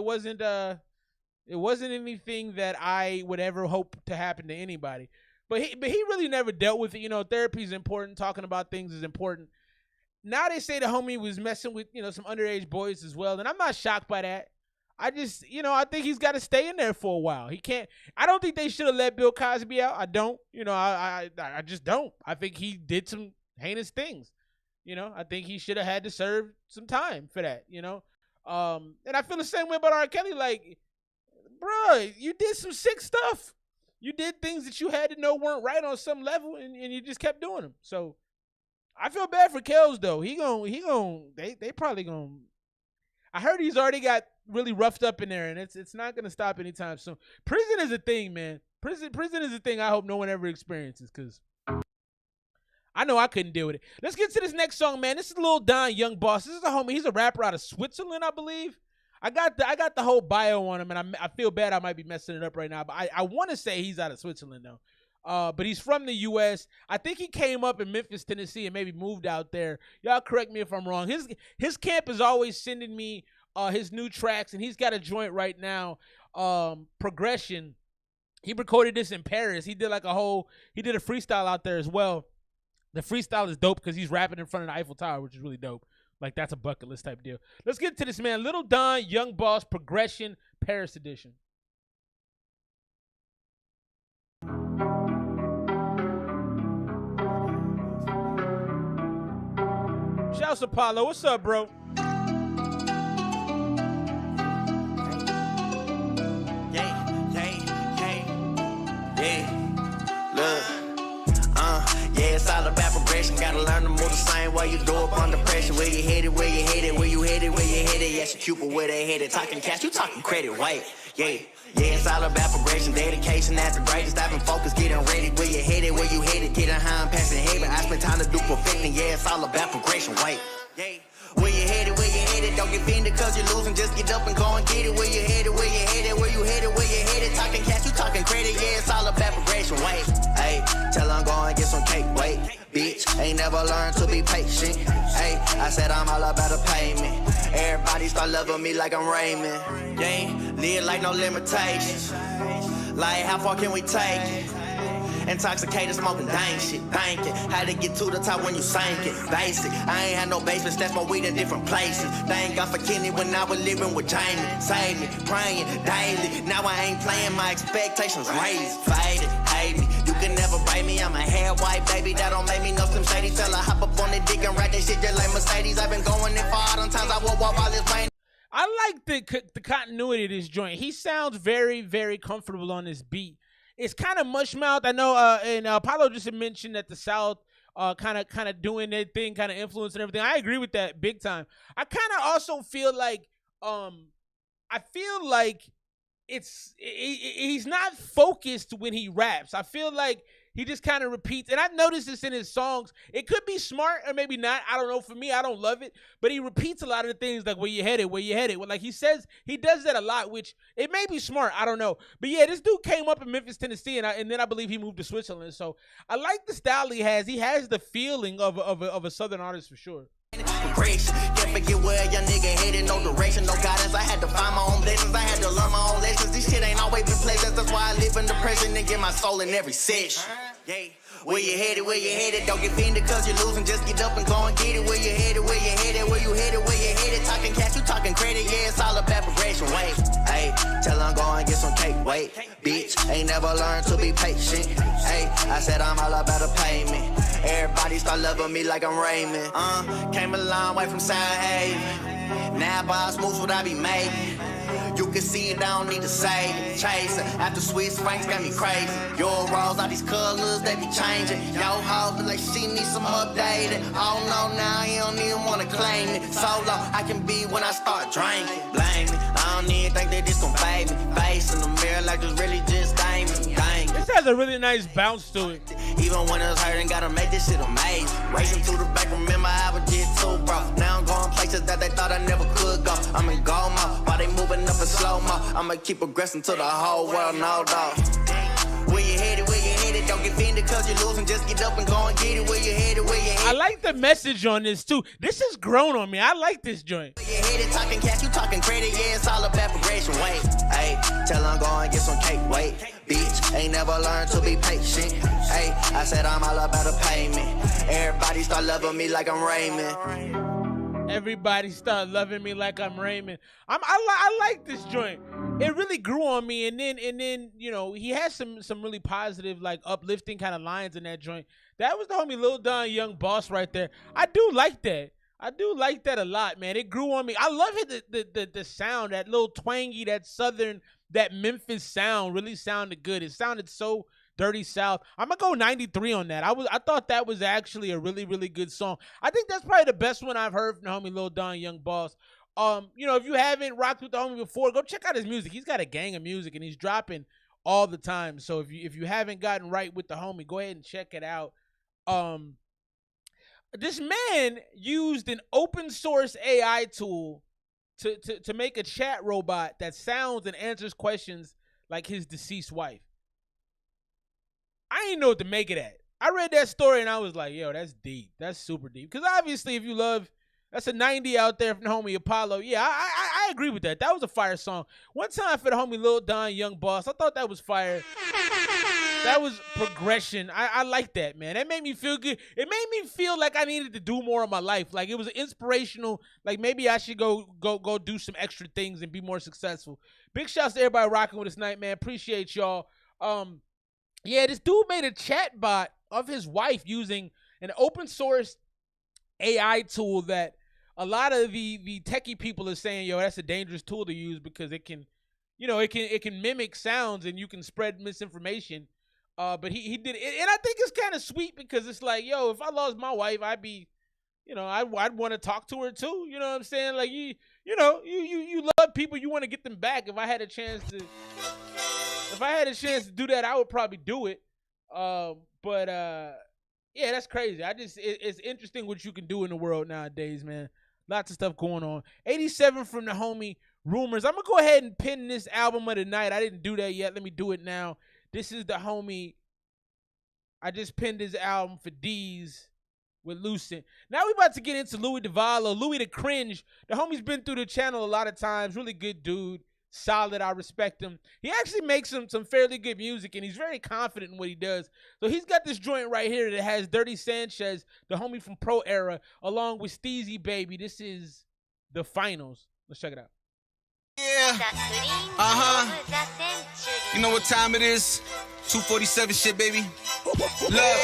anything that I would ever hope to happen to anybody. But he really never dealt with it. You know, therapy is important. Talking about things is important. Now they say the homie was messing with, you know, some underage boys as well, and I'm not shocked by that. I just, you know, I think he's got to stay in there for a while. He can't. I don't think they should have let Bill Cosby out. I don't. You know, I just don't. I think he did some heinous things. You know, I think he should have had to serve some time for that, you know. And I feel the same way about R. Kelly. Like, bro, you did some sick stuff. You did things that you had to know weren't right on some level, and you just kept doing them. So I feel bad for Kels, though. They probably gonna. I heard he's already got really roughed up in there, and it's not gonna stop anytime soon. Prison is a thing, man. Prison is a thing I hope no one ever experiences, because I know I couldn't deal with it. Let's get to this next song, man. This is Lil Don, Young Boss. This is a homie. He's a rapper out of Switzerland, I believe. I got the whole bio on him, and I feel bad I might be messing it up right now, but I want to say he's out of Switzerland, though. But he's from the U.S. I think he came up in Memphis, Tennessee, and maybe moved out there. Y'all correct me if I'm wrong. His camp is always sending me his new tracks, and he's got a joint right now, Progression. He recorded this in Paris. He did a freestyle out there as well. The freestyle is dope because he's rapping in front of the Eiffel Tower, which is really dope. Like, that's a bucket list type deal. Let's get to this, man. Lil Don, Young Boss, Progression, Paris edition. Shouts to Apollo. What's up, bro? Yeah, it's all about progression. Gotta learn to move the same way you do up under pressure. Where you headed, where you headed, where you headed, where you headed. Yes, you Cupid, where they headed. Talking cash, you talking credit, wait. Yeah, it's all about progression, dedication at the greatest. I've been focused, getting ready. Where you headed, where you headed, getting high and passing heaven. I spend time to do perfecting. Yeah, it's all about progression. Wait, yeah. Where you headed, don't get offended cause you're losing. Just get up and go and get it. Where you headed, where you headed, where you headed, where you headed. Talking cash, you talking credit. Yeah, it's all about progression. Wait, hey, tell I'm going get some cake. Wait, bitch, ain't never learned to be patient. Hey, I said I'm all about the payment. Everybody start loving me like I'm Raymond. Yeah, live like no limitations. Like how far can we take it? Intoxicated, smoking dang shit, banking. How to get to the top when you sank it? Basic, I ain't had no basements, that's my weed in different places. Thank God for Kenny when I was living with Jamie. Save me, praying daily. Now I ain't playing, my expectations raised. Faded, hate me, you can never break me. I'm a hair white baby, that don't make me no Slim Shady. Tell her hop up on the dick and ride that shit just like Mercedes. I've been going in for all them times I woke up while it's rain. I like the continuity of this joint. He sounds very, very comfortable on this beat. It's kind of mush mouth. I know, and Apollo just mentioned that the South kind of doing their thing, kind of influencing everything. I agree with that big time. I kind of also feel like he's not focused when he raps. I feel like he just kind of repeats, and I've noticed this in his songs. It could be smart or maybe not. I don't know. For me, I don't love it, but he repeats a lot of the things like where you headed, where you headed. Like he says, he does that a lot, which it may be smart. I don't know, but yeah, this dude came up in Memphis, Tennessee, and then I believe he moved to Switzerland. So I like the style he has. He has the feeling of a Southern artist for sure. Can't forget where your nigga headed, no direction, no guidance. I had to find my own blessings, I had to learn my own lessons. This shit ain't always been pleasant, that's why I live in depression and get my soul in every session. Yeah. Where you headed, don't get offended cause you're losing. Just get up and go and get it. Where you headed, where you headed, where you headed, where you headed. Talking cash, you talking credit, yeah, it's all about progression. Wait, hey, tell I'm going get some cake. Wait, bitch, ain't never learned to be patient. Hey, I said I'm all about the payment. Everybody start loving me like I'm Raymond. Came a long way from Sound Haven. Now boss moves what I be making. You can see it, I don't need to say it. Chasing after Swiss Franks got me crazy. Euros, all these colors, they be changing. Yo, hoes, but like she needs some updated. Oh no, now he don't even wanna claim it. Solo, I can be when I start drinking. Blame me, I don't even think that this gon' fade me. Face in the mirror like this really just dang me. This has a really nice bounce to it. Even when it's hurting, gotta make this shit amazing. Racing through the back, remember I was just too broke. Now I'm going places that they thought I never could go. I'm in go mode, while they moving up in slow mo. I'ma keep progressing till the whole world know though. Where you headed, don't get offended cause you're losing. Just get up and go and get it. Where you headed, where you headed. I like the message on this too. This has grown on me. I like this joint. Where you headed, talking cash, you talking credit, yeah, it's all about progression. Wait, hey, tell I'm going get some cake. Wait, bitch, ain't never learned to be patient. Hey, I said I'm all about the payment. Everybody start loving me like I'm Raymond. Everybody start loving me like I'm Raymond. I like this joint. It really grew on me, and then you know he has some really positive, like uplifting kind of lines in that joint. That was the homie Lil Don Young Boss right there. I do like that. I do like that a lot, man. It grew on me. I love it. The sound, that little twangy, that southern, that Memphis sound really sounded good. It sounded so Dirty South. I'm gonna go 93 on that. I thought that was actually a really, really good song. I think that's probably the best one I've heard from the homie Lil Don Young Boss. You know, if you haven't rocked with the homie before, go check out his music. He's got a gang of music and he's dropping all the time. So if you haven't gotten right with the homie, go ahead and check it out. This man used an open source AI tool to make a chat robot that sounds and answers questions like his deceased wife. I didn't know what to make of that. I read that story and I was like, yo, that's deep. That's super deep. Because obviously, if you love, that's a 90 out there from the homie Apollo. Yeah, I agree with that. That was a fire song. One time for the homie Lil Don Young Boss, I thought that was fire. That was progression. I like that, man. That made me feel good. It made me feel like I needed to do more in my life. Like it was inspirational. Like maybe I should go do some extra things and be more successful. Big shouts to everybody rocking with us tonight, man. Appreciate y'all. Yeah, this dude made a chat bot of his wife using an open source AI tool that a lot of the techie people are saying, yo, that's a dangerous tool to use because it can, you know, it can mimic sounds and you can spread misinformation. But he did it, and I think it's kind of sweet because it's like, yo, if I lost my wife, I'd be, you know, I'd want to talk to her too. You know what I'm saying? Like you you know, you love people, you want to get them back. If I had a chance to do that, I would probably do it. But yeah, that's crazy. It's interesting what you can do in the world nowadays, man. Lots of stuff going on. 87 from the homie Rumors. I'm gonna go ahead and pin this album of the night. I didn't do that yet. Let me do it now. This is the homie. I just pinned his album for Deez with Lucent. Now we about to get into Louis DeValo, Louis the Cringe. The homie's been through the channel a lot of times. Really good dude. Solid. I respect him. He actually makes some fairly good music, and he's very confident in what he does. So he's got this joint right here that has Dirty Sanchez, the homie from Pro Era, along with Steezy Baby. This is the finals. Let's check it out. Yeah. You know what time it is? 2:47 shit, baby. Love.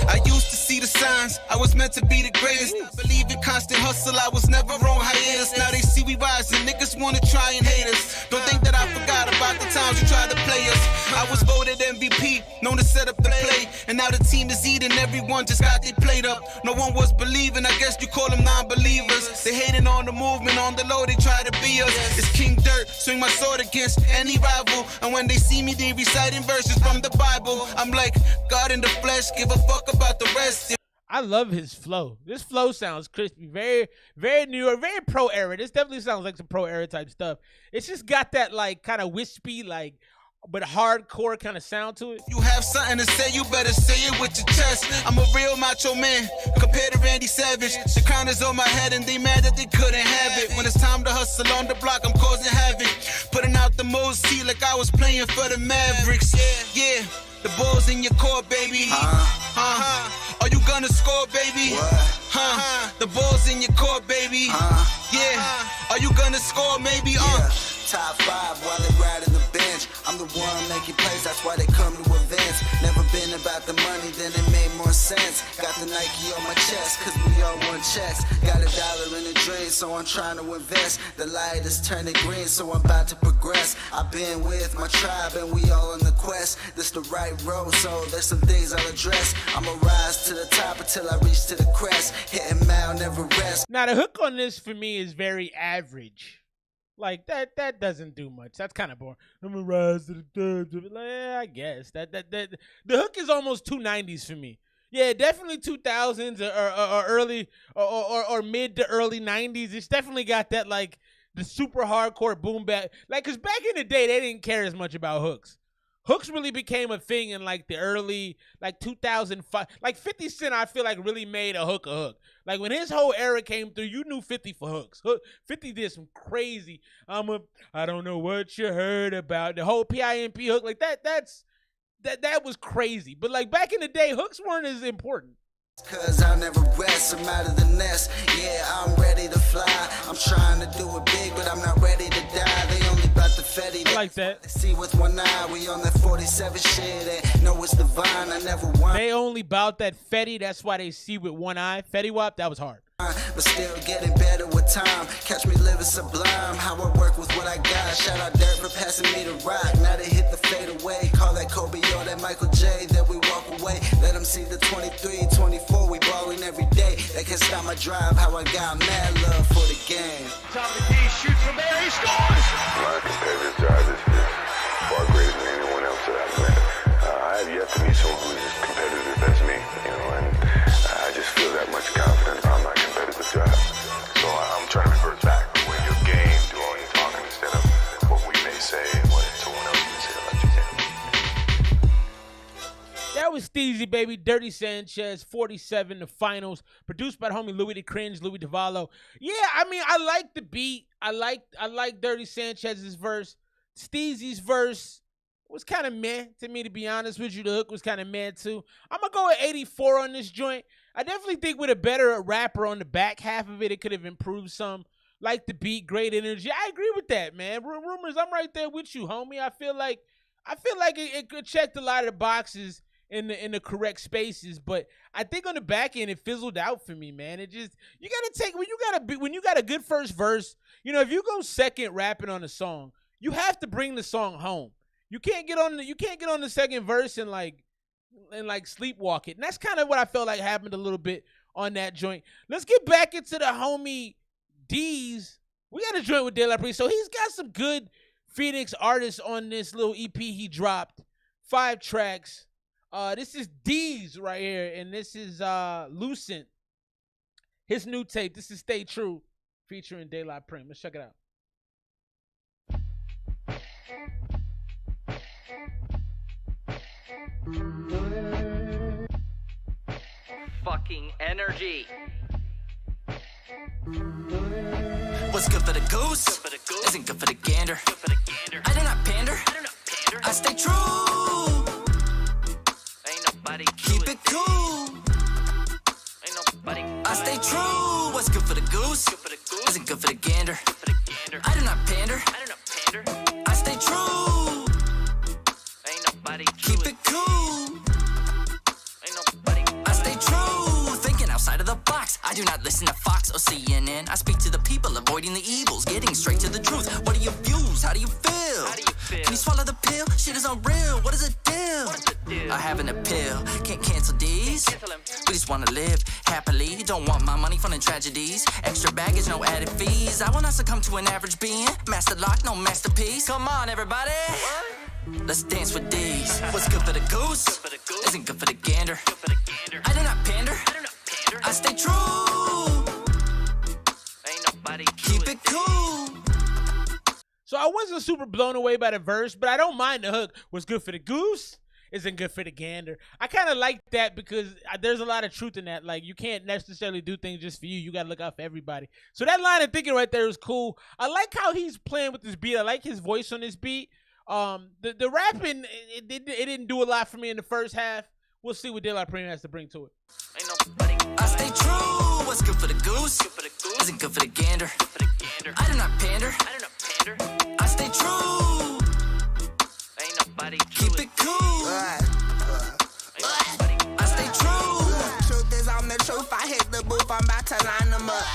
I used to see the signs. I was meant to be the greatest. I believe in constant hustle. I was never on hiatus. Now they see we rising. Niggas wanna try and hate us. Don't think that I forgot about the times you tried to play us. I was voted MVP, known to set up the play. And now the team is eating. Everyone just got their plate up. No one was believing. I guess you call them non-believers. They hating on the movement. On the low, they try to be us. It's King Dirt. Swing my sword against any rival. And when they see me, they reciting verses from the Bible. I'm like, God in the flesh, give a fuck about the rest. I love his flow. This flow sounds crispy, very, very New York, very Pro Era. This definitely sounds like some Pro Era type stuff. It's just got that like kind of wispy, like, but hardcore kind of sound to it. You have something to say, you better say it with your chest. I'm a real macho man, compared to Randy Savage. The crown is on my head and they mad that they couldn't have it. When it's time to hustle on the block, I'm causing havoc. Putting out the most heat like I was playing for the Mavericks. Yeah, the ball's in your court, baby. Are you gonna score, baby? The ball's in your court, baby. Yeah, are you gonna score, maybe? Top 5 while they riding the bench. I'm the one making plays, that's why they come to events. Never been about the money, then it made more sense. Got the Nike on my chest, cause we all want checks. Got $1 in the drain, so I'm trying to invest. The light is turning green, so I'm about to progress. I've been with my tribe and we all on the quest. This the right road, so there's some things I'll address. I'ma rise to the top until I reach to the crest. Hitting Mount never rest. Now the hook on this for me is very average. Like that doesn't do much. That's kind of boring. I'm gonna rise to the third. Like, I guess that the hook is almost 290s for me. Yeah, definitely 2000s or early or mid to early 90s. It's definitely got that like the super hardcore boom bap. Like, cause back in the day they didn't care as much about hooks. Hooks really became a thing in like the early, like 2005. Like 50 Cent, I feel like really made a hook a hook. Like when his whole era came through, you knew 50 for hooks. 50 did some crazy, I don't know what you heard about. The whole PIMP hook, like that was crazy. But like back in the day, hooks weren't as important. Cause I'll never rest, I'm out of the nest. Yeah, I'm ready to fly. I'm trying to do it big, but I'm not ready to die. They only about the fetty. I like that. They see with one eye, we on that 47 shit. And know it's divine, I never want. They only bout that fetty, that's why they see with one eye. Fetty Wap, that was hard. But still getting better with time. Catch me living sublime. How I work with what I got. Shout out Dirt for passing me the rock. Now they hit the fade away. Call that Kobe or that Michael J. Then we walk away. Let them see the 23, 24. We balling every day. They can't stop my drive. How I got mad love for the game. Top of the Deez shoots from there. He scores. My competitive drive is far greater than anyone else that I've met. I have yet to meet someone who's as competitive as me, and I just feel that much confidence on my competitive drive. So I'm trying to revert back to where your game, do all your talking instead of what we may say and what someone else may say about you. That was Steezy Baby, Dirty Sanchez, 47, the finals, produced by the homie Louis the Cringe, Louis DeValo. Yeah, I mean, I like the beat. I like Dirty Sanchez's verse. Steezy's verse was kind of meh to me, to be honest with you. The hook was kind of meh too. I'm gonna go with 84 on this joint. I definitely think with a better rapper on the back half of it, it could have improved some. Like the beat, great energy. I agree with that, man. Rumors, I'm right there with you, homie. I feel like it could check a lot of the boxes in the correct spaces, but I think on the back end it fizzled out for me, man. It just, you gotta take when you got a good first verse. You know, if you go second rapping on a song, you have to bring the song home. You can't get on the second verse and like sleepwalk it. And that's kind of what I felt like happened a little bit on that joint. Let's get back into the homie Deez. We got a joint with De La Priest. So he's got some good Phoenix artists on this little EP he dropped. 5 tracks. This is Deez right here, and this is Lucent. His new tape. This is Stay True, featuring De La Priest. Let's check it out. Fucking energy. What's good for the goose isn't good for the gander. I do not pander. I stay true. Ain't nobody Keep it cool. Ain't nobody I stay true. What's good for the goose isn't good for the gander. I do not pander. I stay true. Ain't nobody Keep it cool. Ain't nobody I stay true. Thinking outside of the box. I do not listen to Fox or CNN. I speak to the people, avoiding the evils, getting straight to the truth. What are your views? How do you feel? Can you swallow the pill? Shit is unreal. What is a deal? I have an appeal. Can't cancel these. We just wanna live happily. Don't want my money from the tragedies. Extra baggage, no added fees. I will not succumb to an average being. Master lock, no masterpiece. Come on, everybody. Let's dance with Deez. What's good for the goose isn't good for the gander. I do not pander. I stay true. Ain't nobody Keep it cool. So I wasn't super blown away by the verse, but I don't mind the hook. What's good for the goose isn't good for the gander. I kind of like that because there's a lot of truth in that. Like, you can't necessarily do things just for you. You got to look out for everybody. So that line of thinking right there is cool. I like how he's playing with this beat. I like his voice on this beat. The rapping, it didn't do a lot for me in the first half. We'll see what De La Priest has to bring to it. Ain't nobody I stay true. What's good for the goose isn't good for the gander. I do not pander. I stay true. Ain't nobody Keep it cool. I stay true. Truth is I'm the truth. I hit the booth, I'm about to line them up.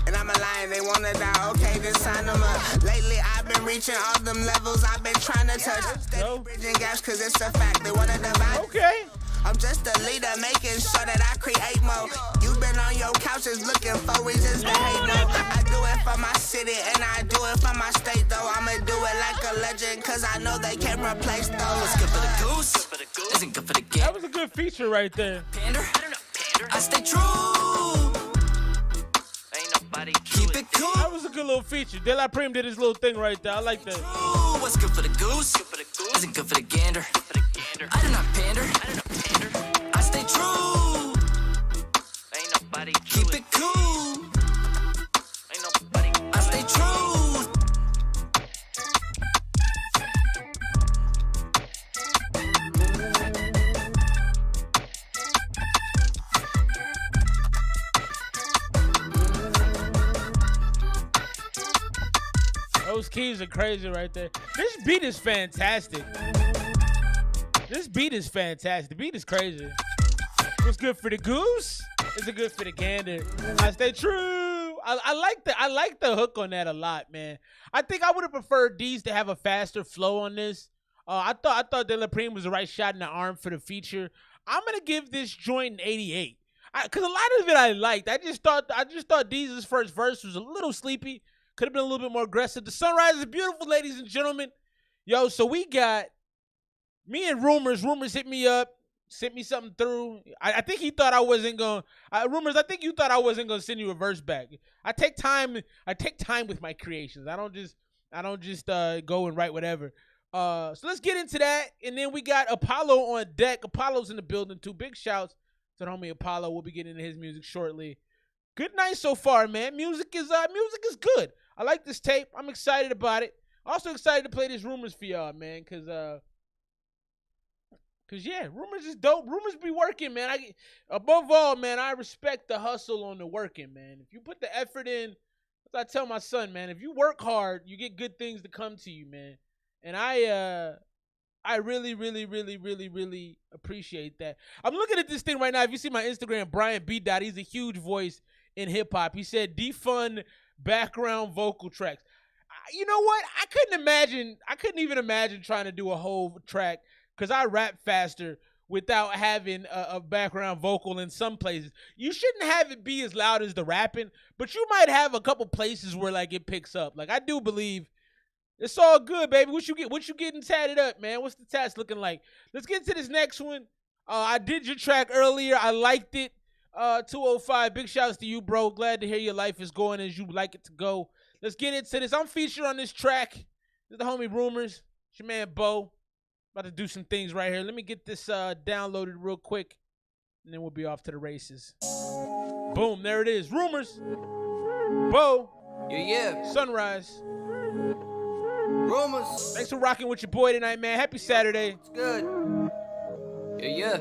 And I'm a lion, they wanna die, okay, then sign them up. Lately I've been reaching all them levels I've been trying to touch. Steady bridging gaps cause it's a fact, they wanna divide. Okay. I'm just a leader, making sure that I create more. You've been on your couches looking for reasons to hate, no. I do it for my city and I do it for my state, though. I'ma do it like a legend, cause I know they can't replace those. What's good for the goose isn't good for the gander. That was a good feature right there. Pander. I stay true. Ain't nobody Keep it cool. That was a good little feature. De La Priest did his little thing right there. I like that. True. What's good for the goose isn't good for the gander. I do not pander. I stay true. Ain't nobody Keep it cool. Ain't nobody I stay true. Those keys are crazy right there. This beat is fantastic. This beat is fantastic. The beat is crazy. What's good for the goose is it good for the gander. I stay true. I like the hook on that a lot, man. I think I would have preferred Deez to have a faster flow on this. I thought De La Priest was the right shot in the arm for the feature. I'm gonna give this joint an 88. Cause a lot of it I liked. I just thought Deez's first verse was a little sleepy. Could have been a little bit more aggressive. The sunrise is beautiful, ladies and gentlemen. Yo, so we got me and Rumors. Rumors hit me up, sent me something through. I think he thought I wasn't going. Rumors, I think you thought I wasn't going to send you a verse back. I take time with my creations. I don't just go and write whatever. So let's get into that, and then we got Apollo on deck. Apollo's in the building too. Big shouts to the homie Apollo. We'll be getting into his music shortly. Good night so far, man. Music is good. I like this tape. I'm excited about it. Also excited to play this Rumors for y'all, man, cause yeah, Rumors is dope. Rumors be working, man. Above all, man, I respect the hustle on the working, man. If you put the effort in, as I tell my son, man, if you work hard, you get good things to come to you, man. And I really, really, really, really, really appreciate that. I'm looking at this thing right now. If you see my Instagram, Brian B. Dot, he's a huge voice in hip hop. He said defund background vocal tracks. You know what? I couldn't even imagine trying to do a whole track because I rap faster without having a background vocal in some places. You shouldn't have it be as loud as the rapping, but you might have a couple places where like it picks up. Like I do believe it's all good, baby. What you getting tatted up, man? What's the tats looking like? Let's get to this next one. I did your track earlier. I liked it. 205. Big shouts to you, bro. Glad to hear your life is going as you like it to go. Let's get into this. I'm featured on this track. This is the homie Rumors. It's your man Bo. About to do some things right here. Let me get this downloaded real quick, and then we'll be off to the races. Boom, there it is. Rumors. Bo. Yeah. Sunrise. Rumors. Thanks for rocking with your boy tonight, man. Happy Saturday. It's good. Yeah.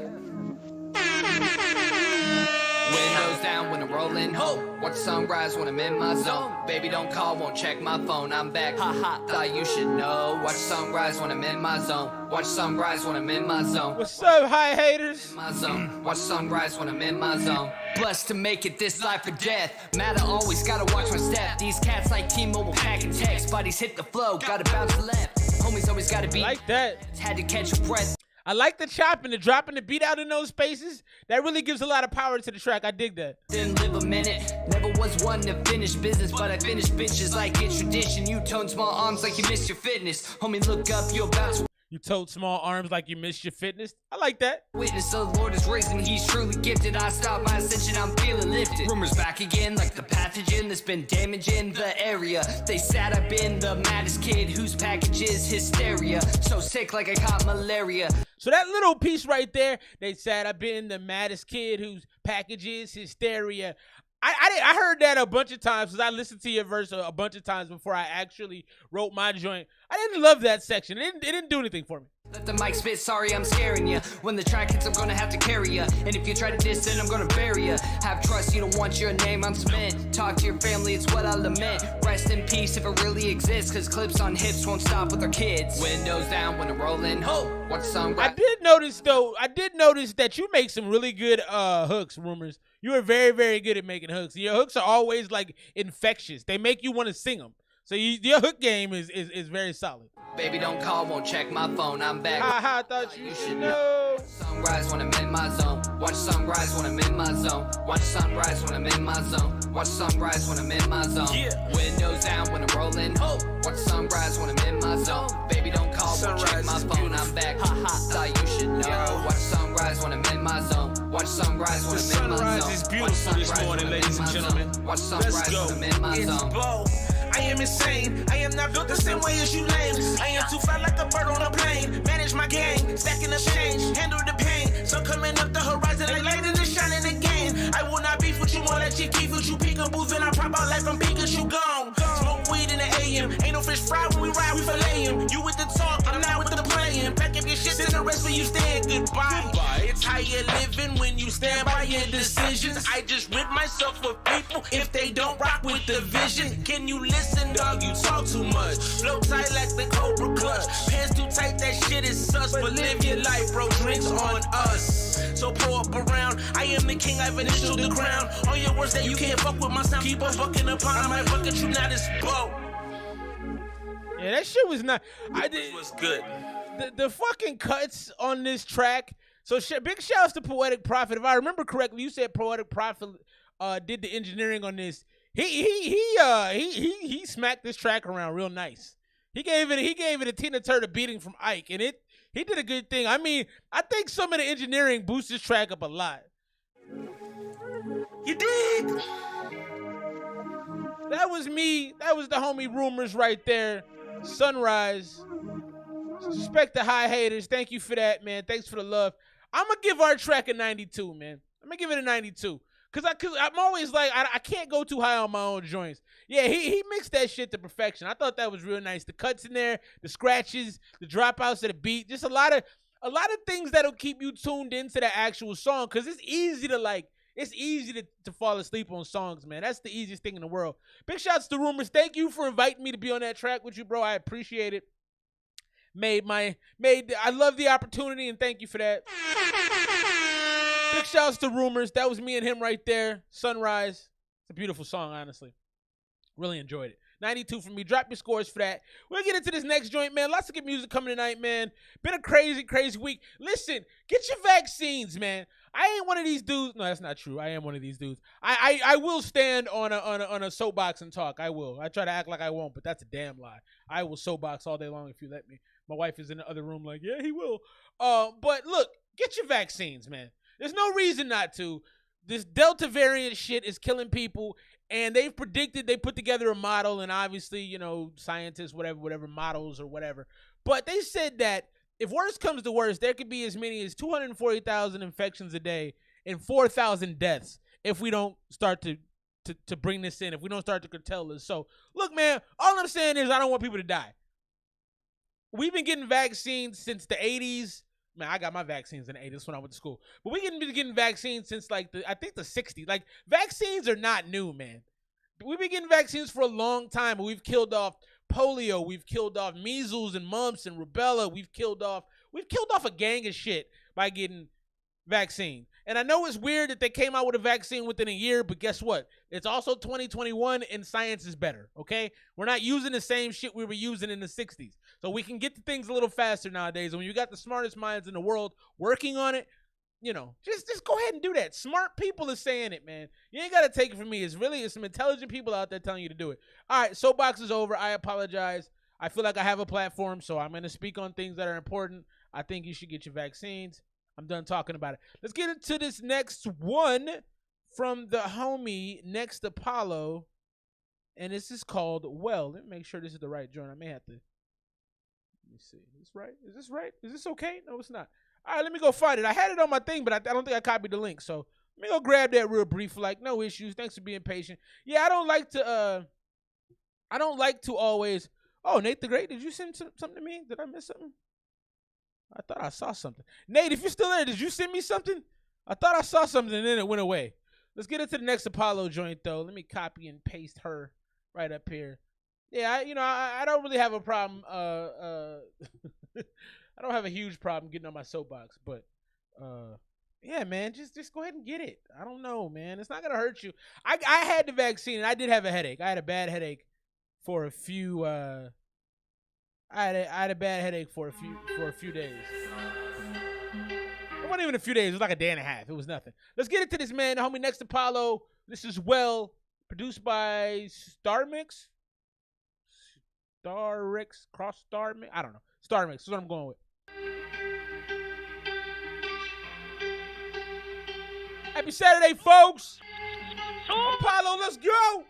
Windows down when I'm rolling home. Watch the sunrise when I'm in my zone. Baby, don't call, won't check my phone. I'm back. Ha ha. Thought you should know. Watch the sunrise when I'm in my zone. Watch the sunrise when I'm in my zone. What's up, hi haters? In my zone. Watch the sunrise when I'm in my zone. Blessed to make it this life or death. Matter always gotta watch my step. These cats like T-Mobile pack and text. Bodies hit the flow, gotta bounce left. Homies always gotta be like that. Had to catch a breath. I like the chopping, the dropping the beat out in those spaces. That really gives a lot of power to the track. I dig that. Didn't live a minute. Never was one to finish business, but I finish bitches like it's tradition. You tone small arms like you missed your fitness. Homie, look up, you're about to. You told small arms like you missed your fitness. I like that. Witness the Lord is risen, he's truly gifted. I stop my ascension, I'm feeling lifted. Rumors back again like the pathogen that's been damaging the area. They said I've been the maddest kid whose package is hysteria. So sick like I caught malaria. So that little piece right there, they said I've been the maddest kid whose package is hysteria. I heard that a bunch of times because I listened to your verse a bunch of times before I actually wrote my joint. I didn't love that section. It didn't do anything for me. Let the mic spit, sorry I'm scaring you. When the track hits, I'm gonna have to carry you. And if you try to diss, then I'm gonna bury you. Have trust, you don't want your name on cement. Talk to your family, it's what I lament. Rest in peace if it really exists, cause clips on hips won't stop with our kids. Windows down when I'm rolling, ho! Watch the song I did notice that you make some really good hooks, Rumors. You are very, very good at making hooks. Your hooks are always like infectious. They make you want to sing them. So your hook game is very solid. Baby, don't call, won't check my phone. I'm back. I thought you should know. Sunrise when I'm in my zone. Watch sunrise when I'm in my zone. Watch sunrise when I'm in my zone. Watch sunrise when I'm in my zone. Yeah. Windows down when I'm rolling. Oh. Watch sunrise when I'm in my zone. Baby, don't call, won't check my phone. I'm back. Ha ha. Thought you should know. Watch sunrise when I'm in my zone. Watch sunrise when I'm in my zone. Sunrise is beautiful this morning, ladies and gentlemen. Watch sunrise when I'm in my zone. Bo. I am insane. I am not built the same way as you lame. I am too fly like a bird on a plane. Manage my gang, stacking the change, handle the pain. Sun coming up the horizon like light in the shining again. I will not beef with you, won't let you keep with you. Peekaboo, and I pop out like from Pikachu gone. Smoke weed in the AM. Ain't no fish fry when we ride, we fillet him. You with the talk, I'm not with the playing. Pack up your shit and the rest when you stand. Goodbye. It's how you living when you stand by your decisions. I just rid myself of people if they don't rock with the vision. Can you listen, dog? You talk too much. Flow tight like the Cobra Clutch. Pants too tight, that shit is sus. But live your life, bro. Drinks on us. So pour up around. I am the king, I've initialed the crown. On your words that you can't fuck with my sound. Keep on fucking upon. I might fuck at you, not as Bo. Yeah, that shit was not. I did. Was good. The fucking cuts on this track. So big shouts to Poetic Prophet. If I remember correctly, you said Poetic Prophet did the engineering on this. He smacked this track around real nice. He gave it a Tina Turner beating from Ike, and he did a good thing. I mean, I think some of the engineering boosts this track up a lot. You did. That was me. That was the homie Rumors right there. Sunrise. Respect the high haters. Thank you for that, man. Thanks for the love. I'm going to give our track a 92, man. I'm going to give it a 92. Because I'm always like, I can't go too high on my own joints. Yeah, he mixed that shit to perfection. I thought that was real nice. The cuts in there, the scratches, the dropouts of the beat. Just a lot of things that'll keep you tuned into the actual song. Because it's easy to fall asleep on songs, man. That's the easiest thing in the world. Big shouts to Rumors. Thank you for inviting me to be on that track with you, bro. I appreciate it. I love the opportunity, and thank you for that. Big shouts to Rumors. That was me and him right there. Sunrise. It's a beautiful song, honestly. Really enjoyed it. 92 for me. Drop your scores for that. We'll get into this next joint, man. Lots of good music coming tonight, man. Been a crazy, crazy week. Listen, get your vaccines, man. I ain't one of these dudes. No, that's not true. I am one of these dudes. I will stand on a soapbox and talk. I will. I try to act like I won't, but that's a damn lie. I will soapbox all day long if you let me. My wife is in the other room like, yeah, he will. But look, get your vaccines, man. There's no reason not to. This Delta variant shit is killing people, and they've predicted, they put together a model, and obviously, you know, scientists, whatever models or whatever. But they said that if worse comes to worse, there could be as many as 240,000 infections a day and 4,000 deaths if we don't start to bring this in, if we don't start to curtail this. So, look, man, all I'm saying is I don't want people to die. We've been getting vaccines since the 80s. Man, I got my vaccines in the 80s when I went to school. But we can be getting vaccines since, like, I think the 60s. Like, vaccines are not new, man. We've been getting vaccines for a long time, but we've killed off polio. We've killed off measles and mumps and rubella. We've killed off a gang of shit by getting vaccine. And I know it's weird that they came out with a vaccine within a year, but guess what? It's also 2021 and science is better, okay? We're not using the same shit we were using in the 60s. So we can get to things a little faster nowadays. And when you got the smartest minds in the world working on it, you know, just go ahead and do that. Smart people are saying it, man. You ain't got to take it from me. It's some intelligent people out there telling you to do it. All right, soapbox is over. I apologize. I feel like I have a platform, so I'm going to speak on things that are important. I think you should get your vaccines. I'm done talking about it. Let's get into this next one from the homie Next Apollo. And this is called Well. Let me make sure this is the right joint. I may have to. Let me see. Is this right? Is this right? Is this okay? No, it's not. All right, let me go find it. I had it on my thing, but I don't think I copied the link. So let me go grab that real brief. Like, no issues. Thanks for being patient. Yeah, I don't like to always. Oh, Nate the Great, did you send something to me? Did I miss something? I thought I saw something. Nate, if you're still there, did you send me something? I thought I saw something and then it went away. Let's get into the Next Apollo joint, though. Let me copy and paste her right up here. Yeah, I don't really have a problem. I don't have a huge problem getting on my soapbox, but yeah, man, just go ahead and get it. I don't know, man. It's not gonna hurt you. I had the vaccine and I did have a headache. I had a bad headache for a few. I had a bad headache for a few days. It wasn't even a few days. It was like a day and a half. It was nothing. Let's get into this, man. The homie Next Apollo. This is Well, produced by Starmix. Cross Starmix. I don't know. Starmix. That's what I'm going with. Happy Saturday, folks. Apollo, let's go.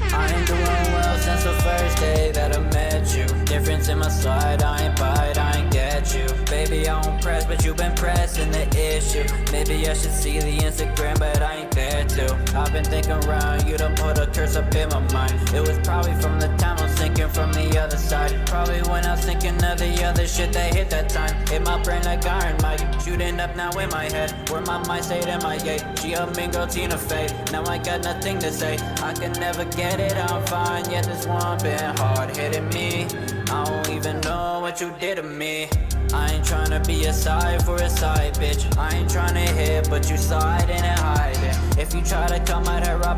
I ain't doing well since the first day that I met you. Difference in my slide, I ain't bite, I ain't get you. Baby, I don't press, but you been pressing the issue. Maybe I should see the Instagram, but I ain't there too. I've been thinking around, you done put a curse up in my mind. It was probably from the time I was thinking from the other side. Probably when I was thinking of the other shit that hit that time. Hit my brain like Iron Mike, shooting up now in my head. Where my mind stayed in my gate. Gia Mingo, Tina Fey. Now I got nothing to say. I can never get it, I'm fine. Yet this one been hard hitting me. I don't even know what you did to me. I ain't tryna be a side for a side, bitch. I ain't tryna hit, but you slide in and hide it. If you try to come out here, I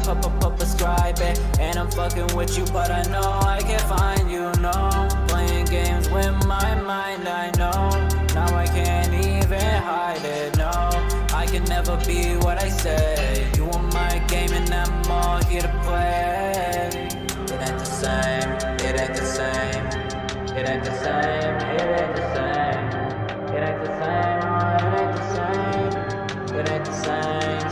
prescribe it. And I'm fucking with you, but I know I can't find you, no. Playing games with my mind, I know. Now I can't even hide it, no. I can never be what I say. You want my game and I'm all here to play. It ain't the same, it ain't the same. It ain't the same, it ain't the same. It ain't the same, oh, it ain't the same. It ain't the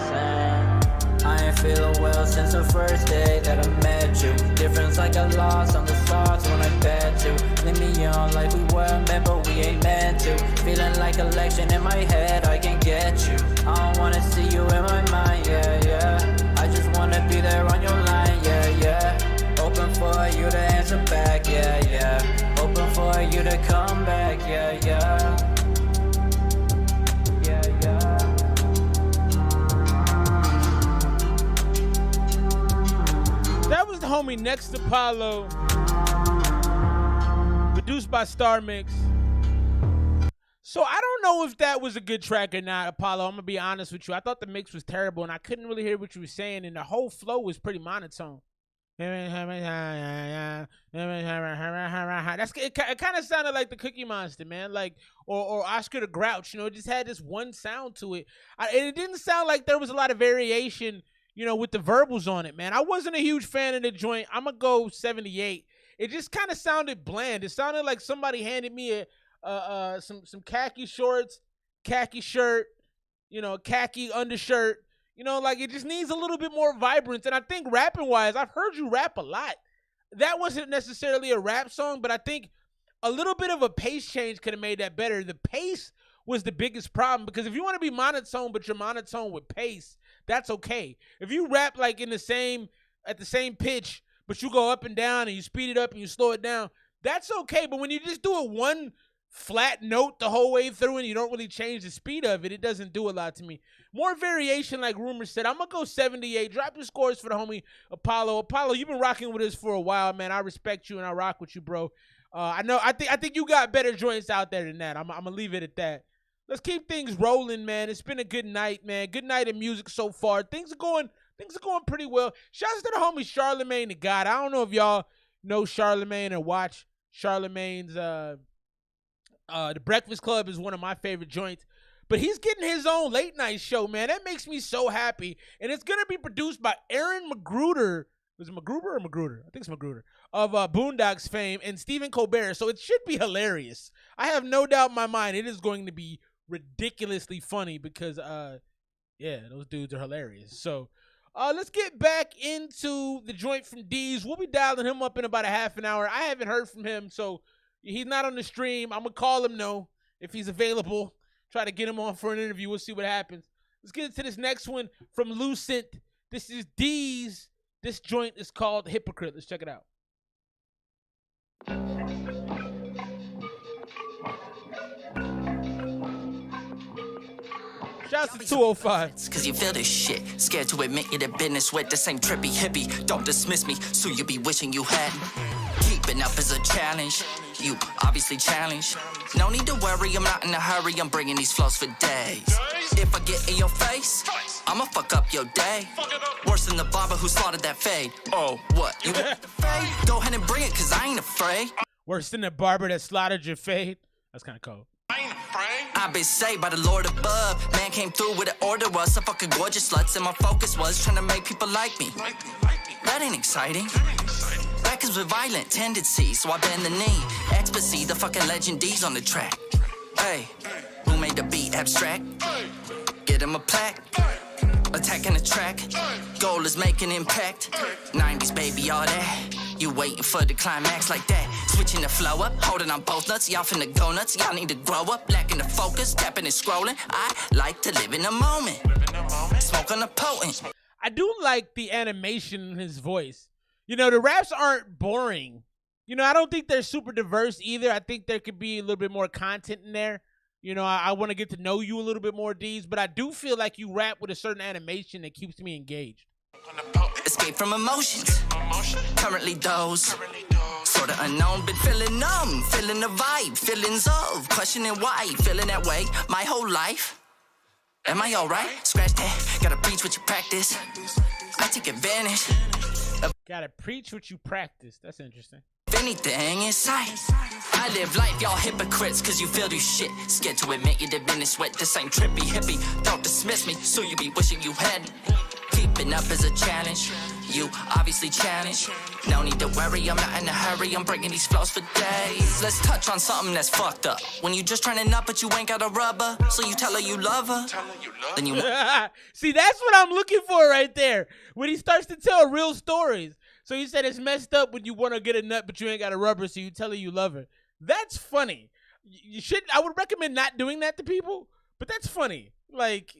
same. I ain't feeling well since the first day that I met you. Difference like I lost on the stars when I bet to. Leave me on like we were meant, but we ain't meant to. Feeling like election in my head, I can get you. I don't wanna see you in my mind, yeah, yeah. I just wanna be there on your line, yeah, yeah. Open for you to answer back, yeah, yeah. Open for you to come back, yeah, yeah. Yeah, yeah. That was the homie Next Apollo, produced by Starmix. So I don't know if that was a good track or not, Apollo. I'm gonna be honest with you. I thought the mix was terrible, and I couldn't really hear what you were saying, and the whole flow was pretty monotone. It kind of sounded like the Cookie Monster, man, like or Oscar the Grouch. You know, it just had this one sound to it, and it didn't sound like there was a lot of variation. You know, with the verbals on it, man. I wasn't a huge fan of the joint. I'm gonna go 78. It just kind of sounded bland. It sounded like somebody handed me some khaki shorts, khaki shirt, you know, khaki undershirt. You know, like it just needs a little bit more vibrance. And I think rapping wise, I've heard you rap a lot. That wasn't necessarily a rap song, but I think a little bit of a pace change could have made that better. The pace was the biggest problem, because if you want to be monotone, but you're monotone with pace, that's okay. If you rap like at the same pitch, but you go up and down and you speed it up and you slow it down, that's okay. But when you just do it one flat note the whole way through and you don't really change the speed of it, it doesn't do a lot to me. More variation, like Rumor said. I'm gonna go 78. Drop your scores for the homie Apollo. Apollo, you've been rocking with us for a while, man. I respect you and I rock with you, bro. I think you got better joints out there than that. I'm gonna leave it at that. Let's keep things rolling, man. It's been a good night, man. Good night of music so far. Things are going pretty well. Shouts to the homie Charlemagne the God. I don't know if y'all know Charlemagne or watch Charlemagne's The Breakfast Club is one of my favorite joints. But he's getting his own late night show, man. That makes me so happy. And it's gonna be produced by Aaron Magruder. Was it Magruder or Magruder? I think it's Magruder. Of Boondocks fame and Stephen Colbert. So it should be hilarious. I have no doubt in my mind it is going to be ridiculously funny because yeah, those dudes are hilarious. So let's get back into the joint from Deez. We'll be dialing him up in about a half an hour. I haven't heard from him, so he's not on the stream. I'm gonna call him though if he's available. Try to get him on for an interview. We'll see what happens. Let's get into this next one from Lucent. This is Deez. This joint is called Hypocrite. Let's check it out. Shouts to 205. Cause you feel this shit. Scared to admit you're the business with the same trippy hippie. Don't dismiss me, so you be wishing you hadn't. Keeping up is a challenge. You obviously challenged. No need to worry, I'm not in a hurry. I'm bringing these flows for days. If I get in your face, I'ma fuck up your day. Worse than the barber who slaughtered that fade. Oh, what? You want the fade? Go ahead and bring it, cause I ain't afraid. Worse than the barber that slaughtered your fade. That's kind of cold. I've been saved by the Lord above. Man came through with an order, was some fucking gorgeous sluts, and my focus was trying to make people like me. That ain't exciting. Records with violent tendencies, so I bend the knee. Ecstasy, the fucking legend Deez on the track. Hey, who made the beat abstract? Get him a plaque. Attacking the track. Goal is making impact. 90s baby, all that. You waiting for the climax like that. Switching the flow up, holding on both nuts. Y'all finna go nuts, y'all need to grow up. Lacking the focus, tapping and scrolling. I like to live in the moment. Smoke on the potent. I do like the animation in his voice. You know, the raps aren't boring. You know, I don't think they're super diverse either. I think there could be a little bit more content in there. You know, I want to get to know you a little bit more, Deez, but I do feel like you rap with a certain animation that keeps me engaged. Escape from emotions. Currently those. Sorta unknown, been feeling numb. Feeling the vibe, feelings of. Questioning why, feeling that way my whole life. Am I alright? Scratch that, gotta preach what you practice. I take advantage. Gotta preach what you practice. That's interesting. If anything in sight, I live life, y'all hypocrites, cause you feel this shit. Scared to admit you did business with the same trippy hippie. Don't dismiss me, so you be wishing you hadn't. Keeping up is a challenge. You obviously challenged. No need to worry, I'm not in a hurry. I'm bringing these flows for days. Let's touch on something that's fucked up. When you just trying to nut, but you ain't got a rubber. So you tell her you love her. Then you see, that's what I'm looking for right there. When he starts to tell real stories. So you said it's messed up when you want to get a nut, but you ain't got a rubber, so you tell her you love her. That's funny. You should. I would recommend not doing that to people, but that's funny. Like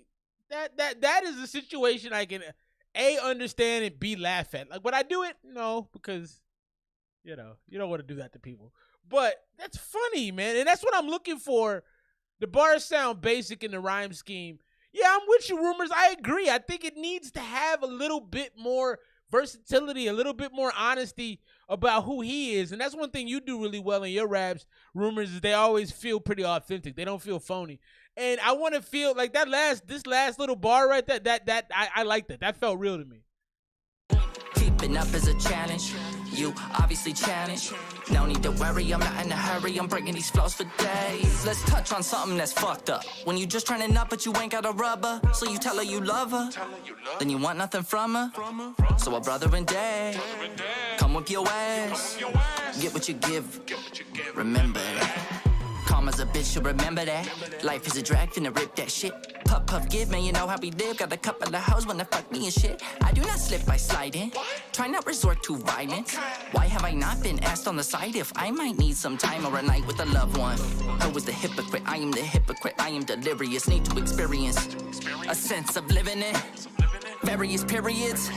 that is a situation I can A, understand, and B, laugh at. Like, would I do it? No, because you know you don't want to do that to people. But that's funny, man, and that's what I'm looking for. The bars sound basic in the rhyme scheme. Yeah, I'm with you, Rumors. I agree. I think it needs to have a little bit more versatility, a little bit more honesty about who he is. And that's one thing you do really well in your raps, Rumors, is they always feel pretty authentic. They don't feel phony. And I want to feel like this last little bar right there, I like that. That felt real to me. Keeping up is a challenge. You obviously challenged. No need to worry, I'm not in a hurry. I'm bringing these flows for days. Let's touch on something that's fucked up. When you just trying to nut, but you ain't got a rubber. So you tell her you love her, then you want nothing from her. So a brother and dad, come with your ass. Get what you give, remember that. Calm as a bitch, you'll remember that. Life is a drag, finna rip that shit. Puff, puff, give, man, you know how we live. Got a couple of hoes wanna fuck me and shit. I do not slip by sliding. Try not resort to violence. Why have I not been asked on the side if I might need some time or a night with a loved one? Her was the hypocrite, I am the hypocrite. I am delirious, need to experience a sense of living in various periods.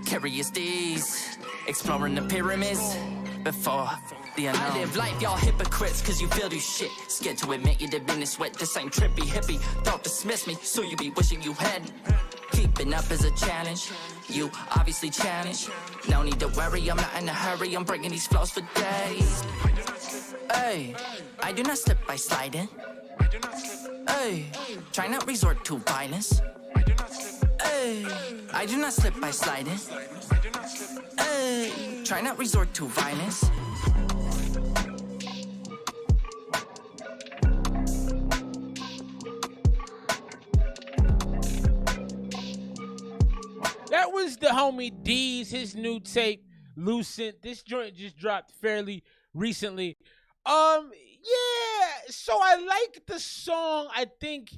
Curious Deez, exploring the pyramids before the unknown. I live life, y'all hypocrites, cause you feel this shit. Scared to admit you did business sweat. This ain't trippy, hippie, don't dismiss me, so you be wishing you hadn't. Keeping up is a challenge. You obviously challenged. No need to worry, I'm not in a hurry. I'm bringing these flows for days. Hey, I do not slip by sliding. Hey, try not resort to violence. Hey, I do not slip by sliding. Hey, try not resort to violence. That was the homie Deez, his new tape, Lucent. This joint just dropped fairly recently. Yeah, so I like the song. I think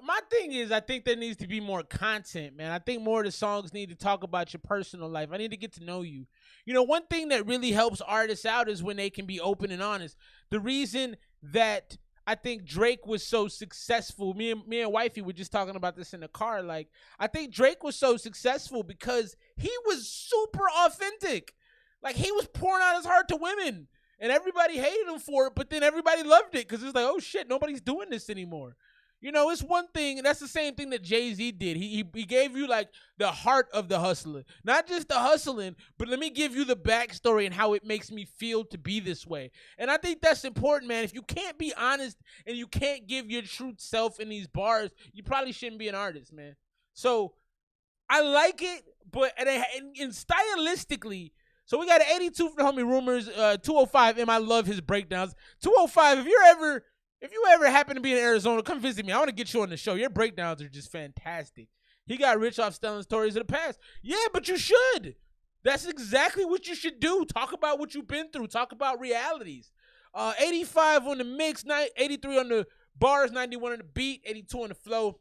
my thing is, I think there needs to be more content, man. I think more of the songs need to talk about your personal life. I need to get to know you. You know, one thing that really helps artists out is when they can be open and honest. The reason that I think Drake was so successful, me and wifey were just talking about this in the car, like, I think Drake was so successful because he was super authentic. Like, he was pouring out his heart to women, and everybody hated him for it, but then everybody loved it because it's like, oh shit, nobody's doing this anymore. You know, it's one thing, and that's the same thing that Jay-Z did. He gave you, like, the heart of the hustler. Not just the hustling, but let me give you the backstory and how it makes me feel to be this way. And I think that's important, man. If you can't be honest and you can't give your true self in these bars, you probably shouldn't be an artist, man. So, I like it, but and stylistically, so we got an 82 for the homie Rumors, 205, and I love his breakdowns. 205, if you ever happen to be in Arizona, come visit me. I want to get you on the show. Your breakdowns are just fantastic. He got rich off telling stories of the past. Yeah, but you should. That's exactly what you should do. Talk about what you've been through. Talk about realities. 85 on the mix, 83 on the bars, 91 on the beat, 82 on the flow.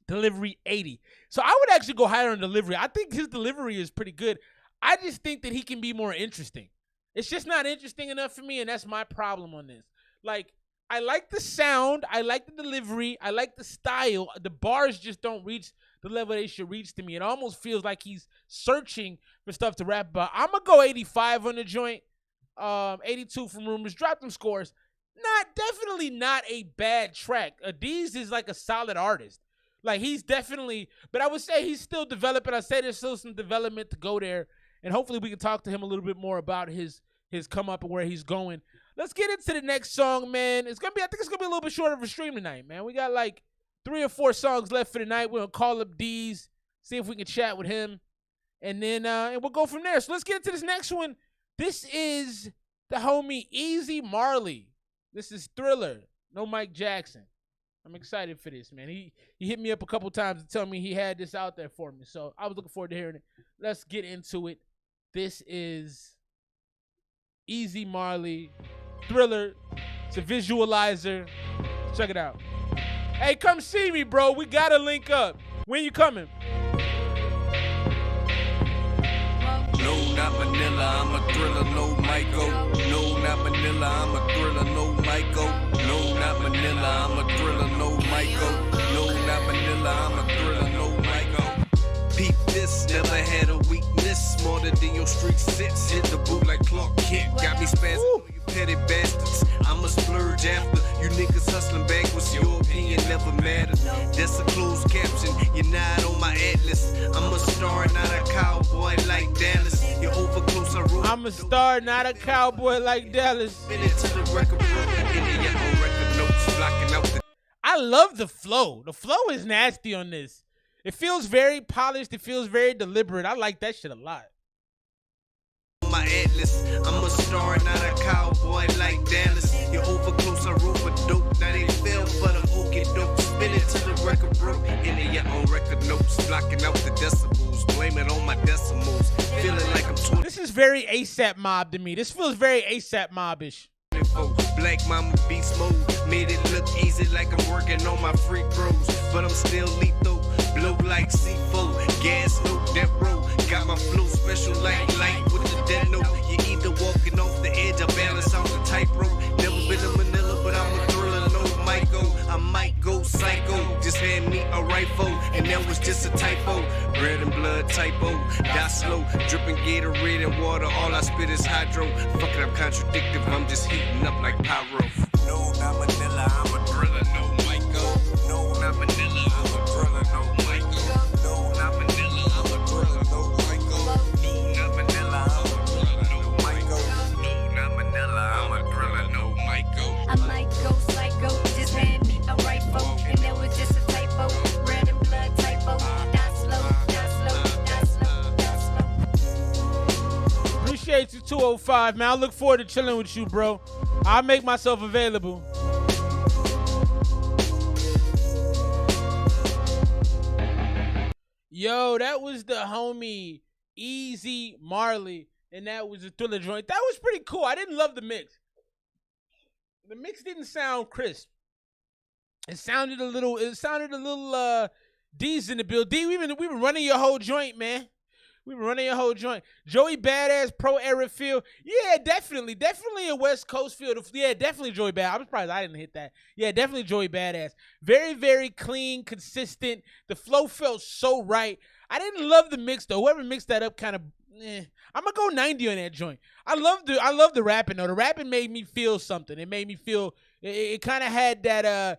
Delivery 80. So I would actually go higher on delivery. I think his delivery is pretty good. I just think that he can be more interesting. It's just not interesting enough for me, and that's my problem on this. Like, I like the sound, I like the delivery, I like the style. The bars just don't reach the level they should reach to me. It almost feels like he's searching for stuff to rap about. I'm going to go 85 on the joint, 82 from Rumors. Drop them scores. Definitely not a bad track. Deez is like a solid artist. Like, he's definitely, but I would say he's still developing. I say there's still some development to go there, and hopefully we can talk to him a little bit more about his come up and where he's going. Let's get into the next song, man. I think it's gonna be a little bit shorter of a stream tonight, man. We got like 3 or 4 songs left for the night. We're gonna call up Deez, see if we can chat with him, and then and we'll go from there. So let's get into this next one. This is the homie Easy Marley. This is Thriller, no Mike Jackson. I'm excited for this, man. He hit me up a couple times to tell me he had this out there for me, so I was looking forward to hearing it. Let's get into it. This is Easy Marley, Thriller. It's a visualizer. Check it out. Hey, come see me, bro. We gotta link up. When you coming? No, not Manila, I'm a thriller, no Michael. No, not Manila, I'm a thriller, no Michael. No, not Manila, I'm a thriller, no Michael. No, not Manila, I'm a thriller, no Michael. Peep this, never had a weakness. Smarter than your street sits. Hit the boot like Clark Kent. Got me spazzing on you petty bastards. I'm a splurge after. You niggas hustling backwards. Your opinion never matters. That's a closed caption. You're not on my atlas. I'm a star, not a cowboy like Dallas. You're over close, I wrote. I'm a star, not a cowboy like Dallas. I love the flow. The flow is nasty on this. It feels very polished. It feels very deliberate. I like that shit a lot. my atlas. I'm a star, not a cowboy like Dallas. You're over close, I roll for dope. Now they fell for the okey doke. Spin it till the record broke. Into your own record notes, blocking out the decibels. Blame it on my decimals. Feeling like I'm 20. This is very ASAP Mob to me. This feels very ASAP Mob-ish. Black mama beast mode. Made it look easy like I'm working on my free throws. But I'm still lethal. Blow like C4. Gas note, that road. Got my flow special like light with the dead note. You either walking off the edge or balance on the tightrope. Never been a Manila, but I'm a thriller. No Michael. I might go psycho. Just hand me a rifle. And that was just a typo. Bread and blood typo. Die slow. Dripping Gatorade and water. All I spit is hydro. Fuck it, I'm contradictive. I'm just heating up like pyro. No, not Manila. I'm a thriller. No Michael. No, not Manila. I'm a thriller. No Michael. No, not Manila. I'm a thriller. No Michael. No, not Manila. I'm a thriller. No Michael. No, not Manila. I'm a thriller. No Michael. I might go psycho, just hand me a rifle, and that was just a typo, red and blood typo, die slow, die slow, die slow, die slow. Appreciate you, 205, man. I look forward to chilling with you, bro. I'll make myself available. Yo, that was the homie Easy Marley, and that was a Thriller joint. That was pretty cool. I didn't love the mix. The mix didn't sound crisp. It sounded a little Deez in the build. D, we've been running your whole joint, man. We've been running your whole joint. Joey Badass, Pro Era feel. Yeah, definitely a West Coast feel. Yeah, definitely Joey Badass. I'm surprised I didn't hit that. Yeah, definitely Joey Badass. Very, very clean, consistent. The flow felt so right. I didn't love the mix though. Whoever mixed that up kind of, I'm gonna go 90 on that joint. I love the rapping though. The rapping made me feel something. It made me feel. It kind of had that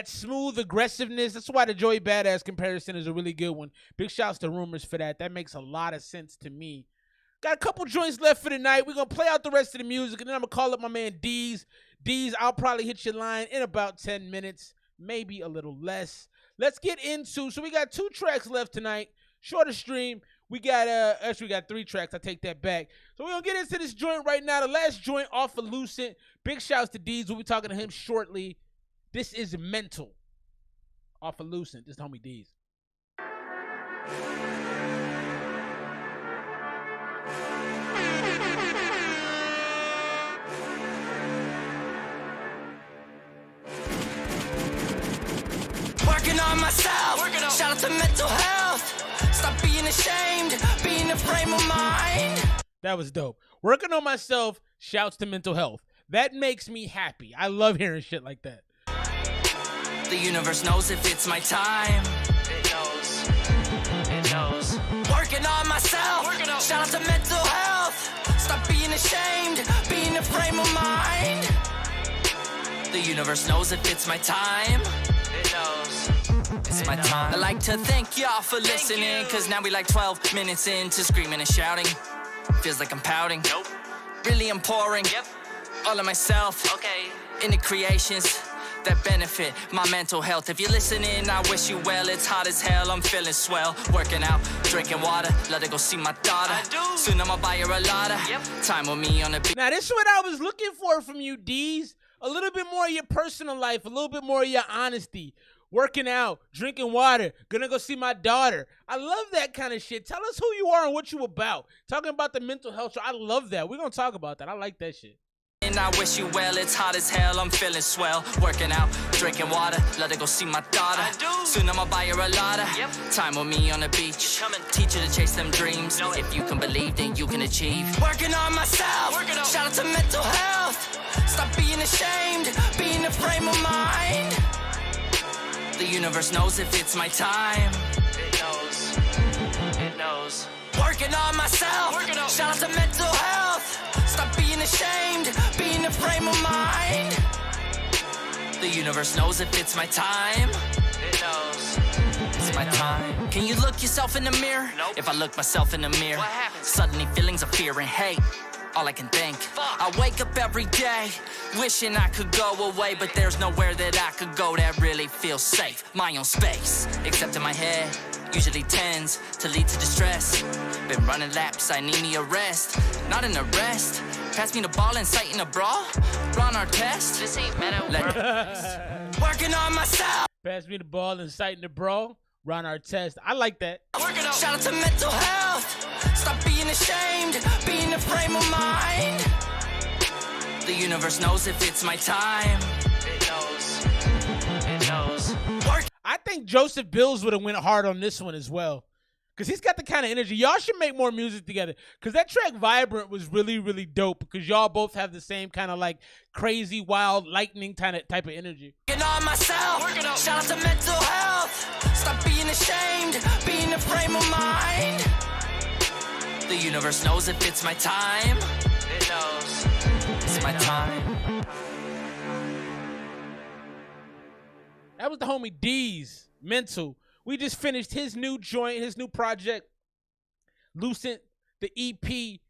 smooth aggressiveness. That's why the Joey Badass comparison is a really good one. Big shouts to Rumors for that. That makes a lot of sense to me. Got a couple joints left for the night. We're going to play out the rest of the music, and then I'm going to call up my man Deez. Deez, I'll probably hit your line in about 10 minutes, maybe a little less. Let's get into, so we got 2 tracks left tonight. Shorter stream. We got, actually we got 3 tracks. I take that back. So we're going to get into this joint right now. The last joint off of Lucent. Big shouts to Deez. We'll be talking to him shortly. This is Mental off of Lucent. This is homie Deez. Working on myself. Shout out to mental health. Stop being ashamed. Be in the frame of mind. That was dope. Working on myself. Shouts to mental health. That makes me happy. I love hearing shit like that. The universe knows if it's my time. It knows. It knows. Working on myself. Shout out to mental health. Stop being ashamed. Be in the frame of mind. The universe knows if it's my time. It knows. It's my time. I'd like to thank y'all for listening. Cause now we like 12 minutes into screaming and shouting. Feels like I'm pouting. Nope. Really I'm pouring. Yep. All of myself. Okay. In the creations that benefit my mental health. If you're listening, I wish you well. It's hot as hell, I'm feeling swell. Working out, drinking water, let her go see my daughter. Soon I'ma buy her a lotta. Time with me on the beat. Now this is what I was looking for from you, Deez. A little bit more of your personal life, a little bit more of your honesty. Working out, drinking water, gonna go see my daughter. I love that kind of shit. Tell us who you are and what you about. Talking about the mental health show, I love that. We're gonna talk about that. I like that shit. And I wish you well, it's hot as hell, I'm feeling swell. Working out, drinking water, let her go see my daughter. Soon I'ma buy her a lotta. Time with me on the beach. Teach her to chase them dreams. If you can believe, then you can achieve. Working on myself. Shout out to mental health. Stop being ashamed. Be in the frame of mind. The universe knows if it's my time. It knows. It knows. Working on myself. Shout out to mental health. Stop being ashamed. Be in the frame of mind. The universe knows if it's my time. It knows. It's my time. Can you look yourself in the mirror? Nope. If I look myself in the mirror, what happens? Suddenly feelings of fear and hate. All I can think. I wake up every day wishing I could go away, but there's nowhere that I could go that really feels safe. My own space, except in my head. Usually tends to lead to distress. Been running laps, I need me a rest. Not an arrest. Pass me the ball and sight in a brawl. Run our test. This ain't meta. Working on myself. Pass me the ball and sight in the brawl. Run our test. I like that. Shout out to mental health. Stop being ashamed. Be in the frame of mind. The universe knows if it's my time. It knows. It knows. I think Joseph Bills would have went hard on this one as well. Because he's got the kind of energy. Y'all should make more music together. Because that track Vibrant was really, really dope. Because y'all both have the same kind of like crazy, wild, lightning type of energy. Working on myself. Shout out to mental health. Stop being ashamed. Be in the frame of mind. The universe knows if it's my time. It knows. It's my time. That was the homie Deez, Mental. We just finished his new joint, his new project, Lucent, the EP.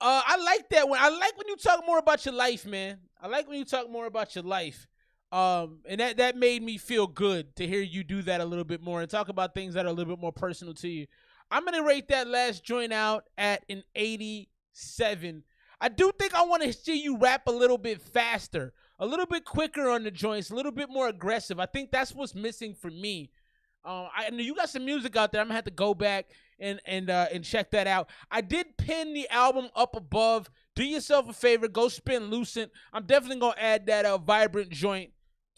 I like that one. I like when you talk more about your life, man. I like when you talk more about your life. And that made me feel good to hear you do that a little bit more and talk about things that are a little bit more personal to you. I'm going to rate that last joint out at an 87. I do think I want to see you rap a little bit faster, a little bit quicker on the joints, a little bit more aggressive. I think that's what's missing for me. I know you got some music out there. I'm gonna have to go back and check that out. I did pin the album up above. Do yourself a favor, go spin Lucent. I'm definitely gonna add that Vibrant joint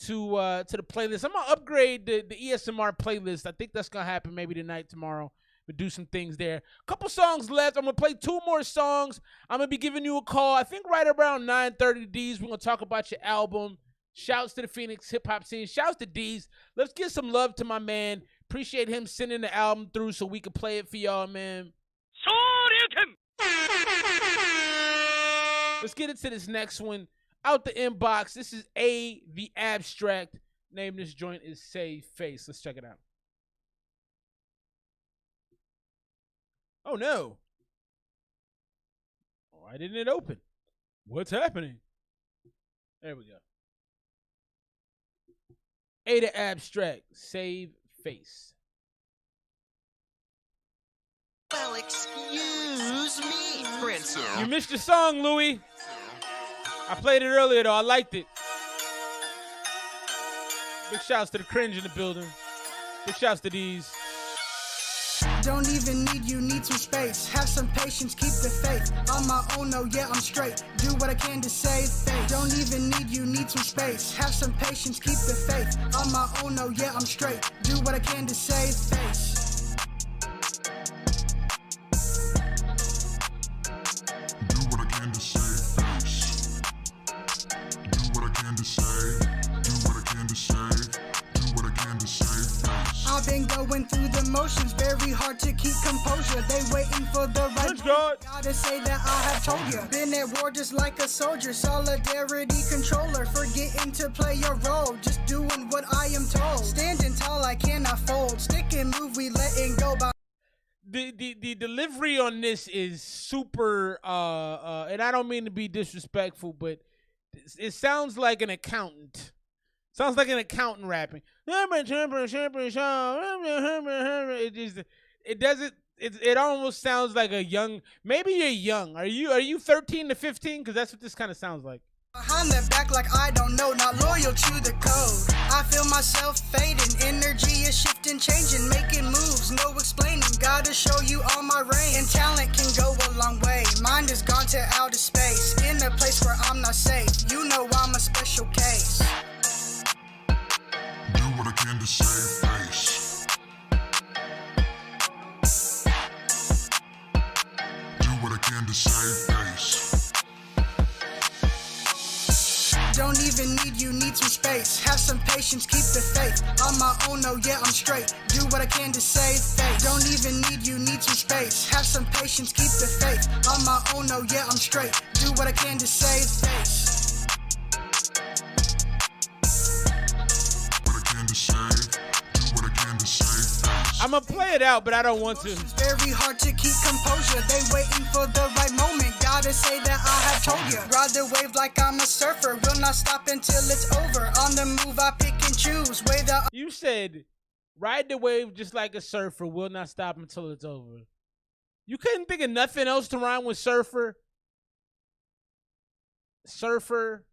to the playlist. I'm gonna upgrade the ESMR playlist. I think that's gonna happen maybe tonight, tomorrow. We'll do some things there. Couple songs left. I'm gonna play 2 more songs. I'm gonna be giving you a call. I think right around 9:30 Deez. We're gonna talk about your album. Shouts to the Phoenix hip hop scene. Shouts to Deez. Let's give some love to my man. Appreciate him sending the album through so we could play it for y'all, man. Let's get into this next one. Out the inbox. This is The Abstract. Name of this joint is Save Face. Let's check it out. Oh no. Why didn't it open? What's happening? There we go. The Abstract, Save Face. Well, excuse me, Prince. You missed your song, Louis. I played it earlier, though. I liked it. Big shouts to the cringe in the building. Big shouts to Deez. Don't even need some space. Have some patience, keep the faith. On my own, no, yeah, I'm straight. Do what I can to save face. Don't even need some space. Have some patience, keep the faith. On my own, no, yeah, I'm straight. Do what I can to save face. Do what I can to save face. Do what I can to save. Do what I can to save. Do what I can to save face. I've been going through the motions, very hard to keep composure. They waiting for the right moment. Gotta say that I have told you. Been at war just like a soldier, solidarity controller. Forgetting to play your role, just doing what I am told. Standing tall, I cannot fold. Stick and move, we letting go by. The delivery on this is super, and I don't mean to be disrespectful, but it sounds like an accountant. Sounds like an accountant rapping. It almost sounds like a young. Maybe you're young. Are you 13 to 15? Because that's what this kind of sounds like. Behind the back like I don't know, not loyal to the code. I feel myself fading, energy is shifting, changing, making moves, no explaining. Gotta show you all my range, and talent can go a long way. Mind has gone to outer space, in a place where I'm not safe. You know I'm a special case. Do what I can to save face. Do what I can to save face. Don't even need some space. Have some patience, keep the faith. On my own, no, yeah, I'm straight. Do what I can to save face. Don't even need some space. Have some patience, keep the faith. On my own, no, yeah, I'm straight. Do what I can to save face. What I can to save. Do what I can to save face. I'm gonna play it out, but I don't want to. Very hard to keep composure. They waiting for the right moment. Gotta say that I have told you. Ride the wave like I'm a surfer. Will not stop until it's over. On the move, I pick and choose. You said Ride the wave just like a surfer, will not stop until it's over. You couldn't think of nothing else to rhyme with surfer? Surfer.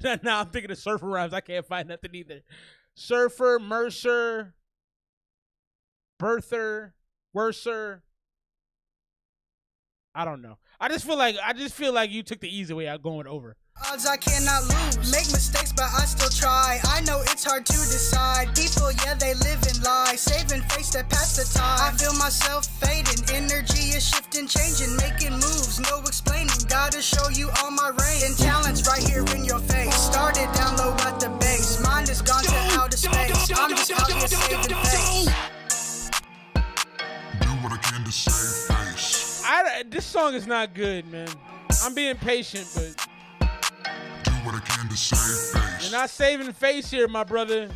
Now I'm thinking of surfer rhymes. I can't find nothing either. Surfer, Mercer, Birther, Worser. I don't know. I just feel like you took the easy way out going over. Odds I cannot lose. Make mistakes, but I still try. I know it's hard to decide. People, yeah, they live and lie. Saving face that pass the time. I feel myself fading. Energy is shifting, changing, making moves. No explaining. Gotta show you all my range. And talents right here in your face. Started down low at the base. Mind is gone to outer space. I'm just out here saving face. Do what I can to save face. This song is not good, man. I'm being patient, but do what I can to save face. You're not saving face here, my brother.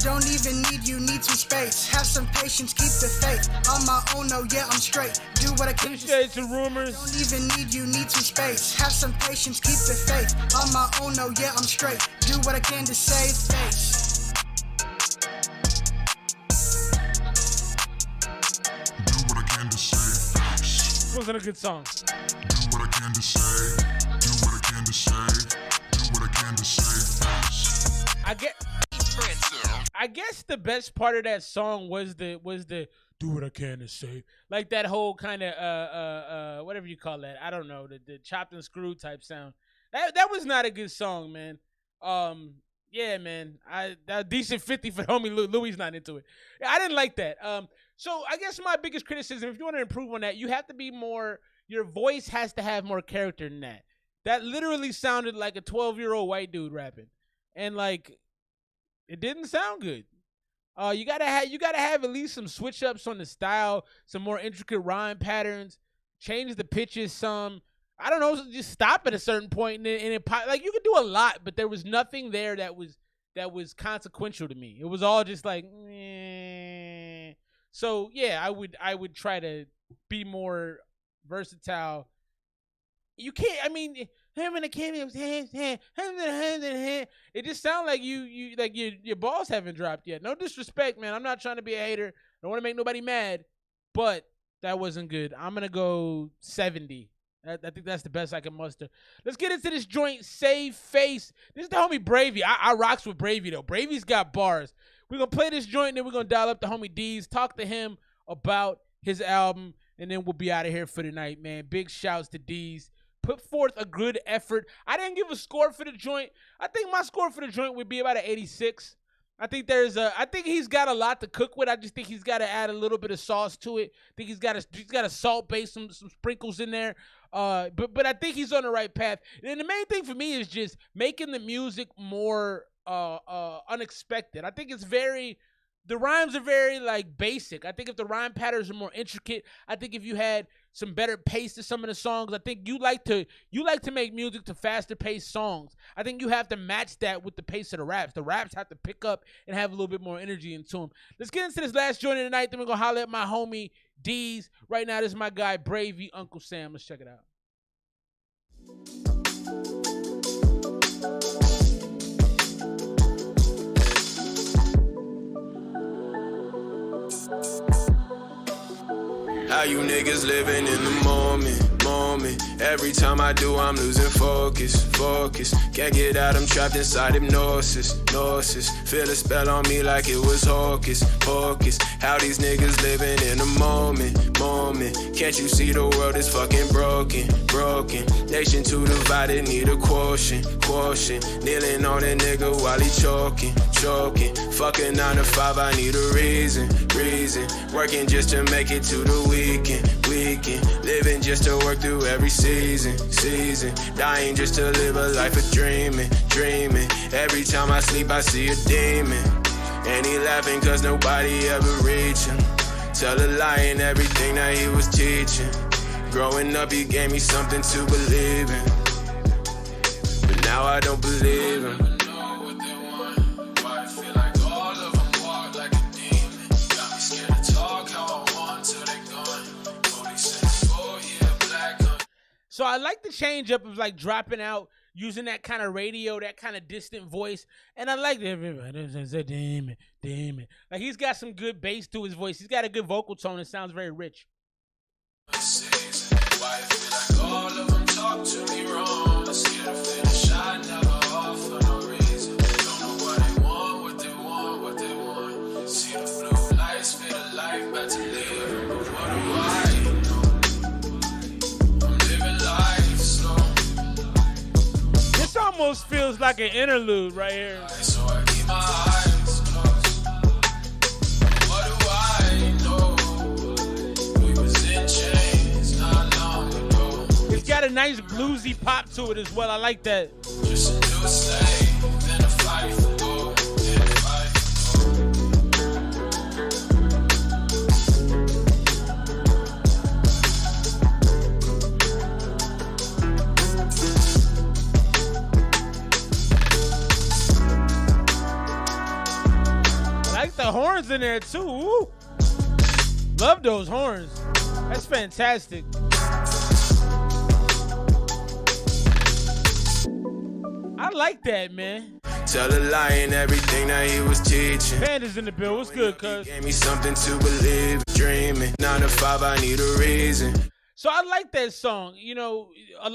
Don't even need some space. Have some patience, keep the faith. On my own, no, yeah, I'm straight. Do what I can. Appreciate the rumors. Don't even need some space. Have some patience, keep the faith. On my own, no, yeah, I'm straight. Do what I can to save face. Do what I can to save face. This wasn't a good song. Do what I can to save. Do what I can to save. Do what I can to save face. I guess the best part of that song was the do what I can to save. Like that whole kind of whatever you call that. I don't know, the chopped and screwed type sound. That was not a good song, man. Yeah, man. That decent 50 for homie Louis not into it. I didn't like that. So I guess my biggest criticism, if you want to improve on that, you have to be more, your voice has to have more character than that. That literally sounded like a 12-year-old white dude rapping. And like, it didn't sound good. You gotta have at least some switch ups on the style, some more intricate rhyme patterns, change the pitches some. I don't know, just stop at a certain point and it like you could do a lot, but there was nothing there that was consequential to me. It was all just like, eh. So yeah, I would try to be more versatile. You can't. I mean, him in the cameos, it just sounds like you like your balls haven't dropped yet. No disrespect, man. I'm not trying to be a hater. I don't want to make nobody mad, but that wasn't good. I'm gonna go 70. I think that's the best I can muster. Let's get into this joint. Save face. This is the homie Bravey. I rocks with Bravey though. Bravey's got bars. We're gonna play this joint, and then we're gonna dial up the homie Deez, talk to him about his album, and then we'll be out of here for the night, man. Big shouts to Deez. Put forth a good effort. I didn't give a score for the joint. I think my score for the joint would be about an 86. I think he's got a lot to cook with. I just think he's got to add a little bit of sauce to it. I think he's got a salt base, some sprinkles in there. But I think he's on the right path. And the main thing for me is just making the music more unexpected. I think the rhymes are very like basic. I think if the rhyme patterns are more intricate, I think if you had some better pace to some of the songs, I think you like to make music to faster paced songs. I think you have to match that with the pace of the raps. The raps have to pick up and have a little bit more energy into them. Let's get into this last joint of the night. Then we're gonna holler at my homie Deez. Right now, this is my guy Bravey, Uncle Sam. Let's check it out. How you niggas living in the moment? Every time I do, I'm losing focus. Can't get out, I'm trapped inside hypnosis. Feel a spell on me like it was hocus. How these niggas living in the moment? Can't you see the world is fucking broken? Nation too divided, need a quotient. Kneeling on a nigga while he choking. Fucking 9 to 5, I need a reason. Working just to make it to the weekend. Living just to work through every season. Dying just to live a life of dreaming. Every time I sleep, I see a demon. And he laughing cause nobody ever reach him. Tell a lie in everything that he was teaching. Growing up, he gave me something to believe in. But now I don't believe him. So I like the change up of like dropping out using that kind of radio, that kind of distant voice. And I like that. Damn it. Like, he's got some good bass to his voice. He's got a good vocal tone. It sounds very rich. Why I feel like all of them talk to me wrong. Scared to finish, I never off for no reason. Don't know what they want, what they want. See the blue lights, feel the life, about to live. But what do I know? I'm living life slow. This almost feels like an interlude right here. So I keep my eyes closed. What do I know? We was in chains not long ago. It's got a nice bluesy pop to it as well. I like that. Just a new slave, then a fight for gold, then a fight for gold. I like the horns in there too. Woo. Love those horns. That's fantastic. I like that, man. Tell a lie in everything that he was teaching. Panda's in the bill. What's good, cuz? Gave me something to believe, dreaming. 9 to 5, I need a reason. So I like that song. You know, I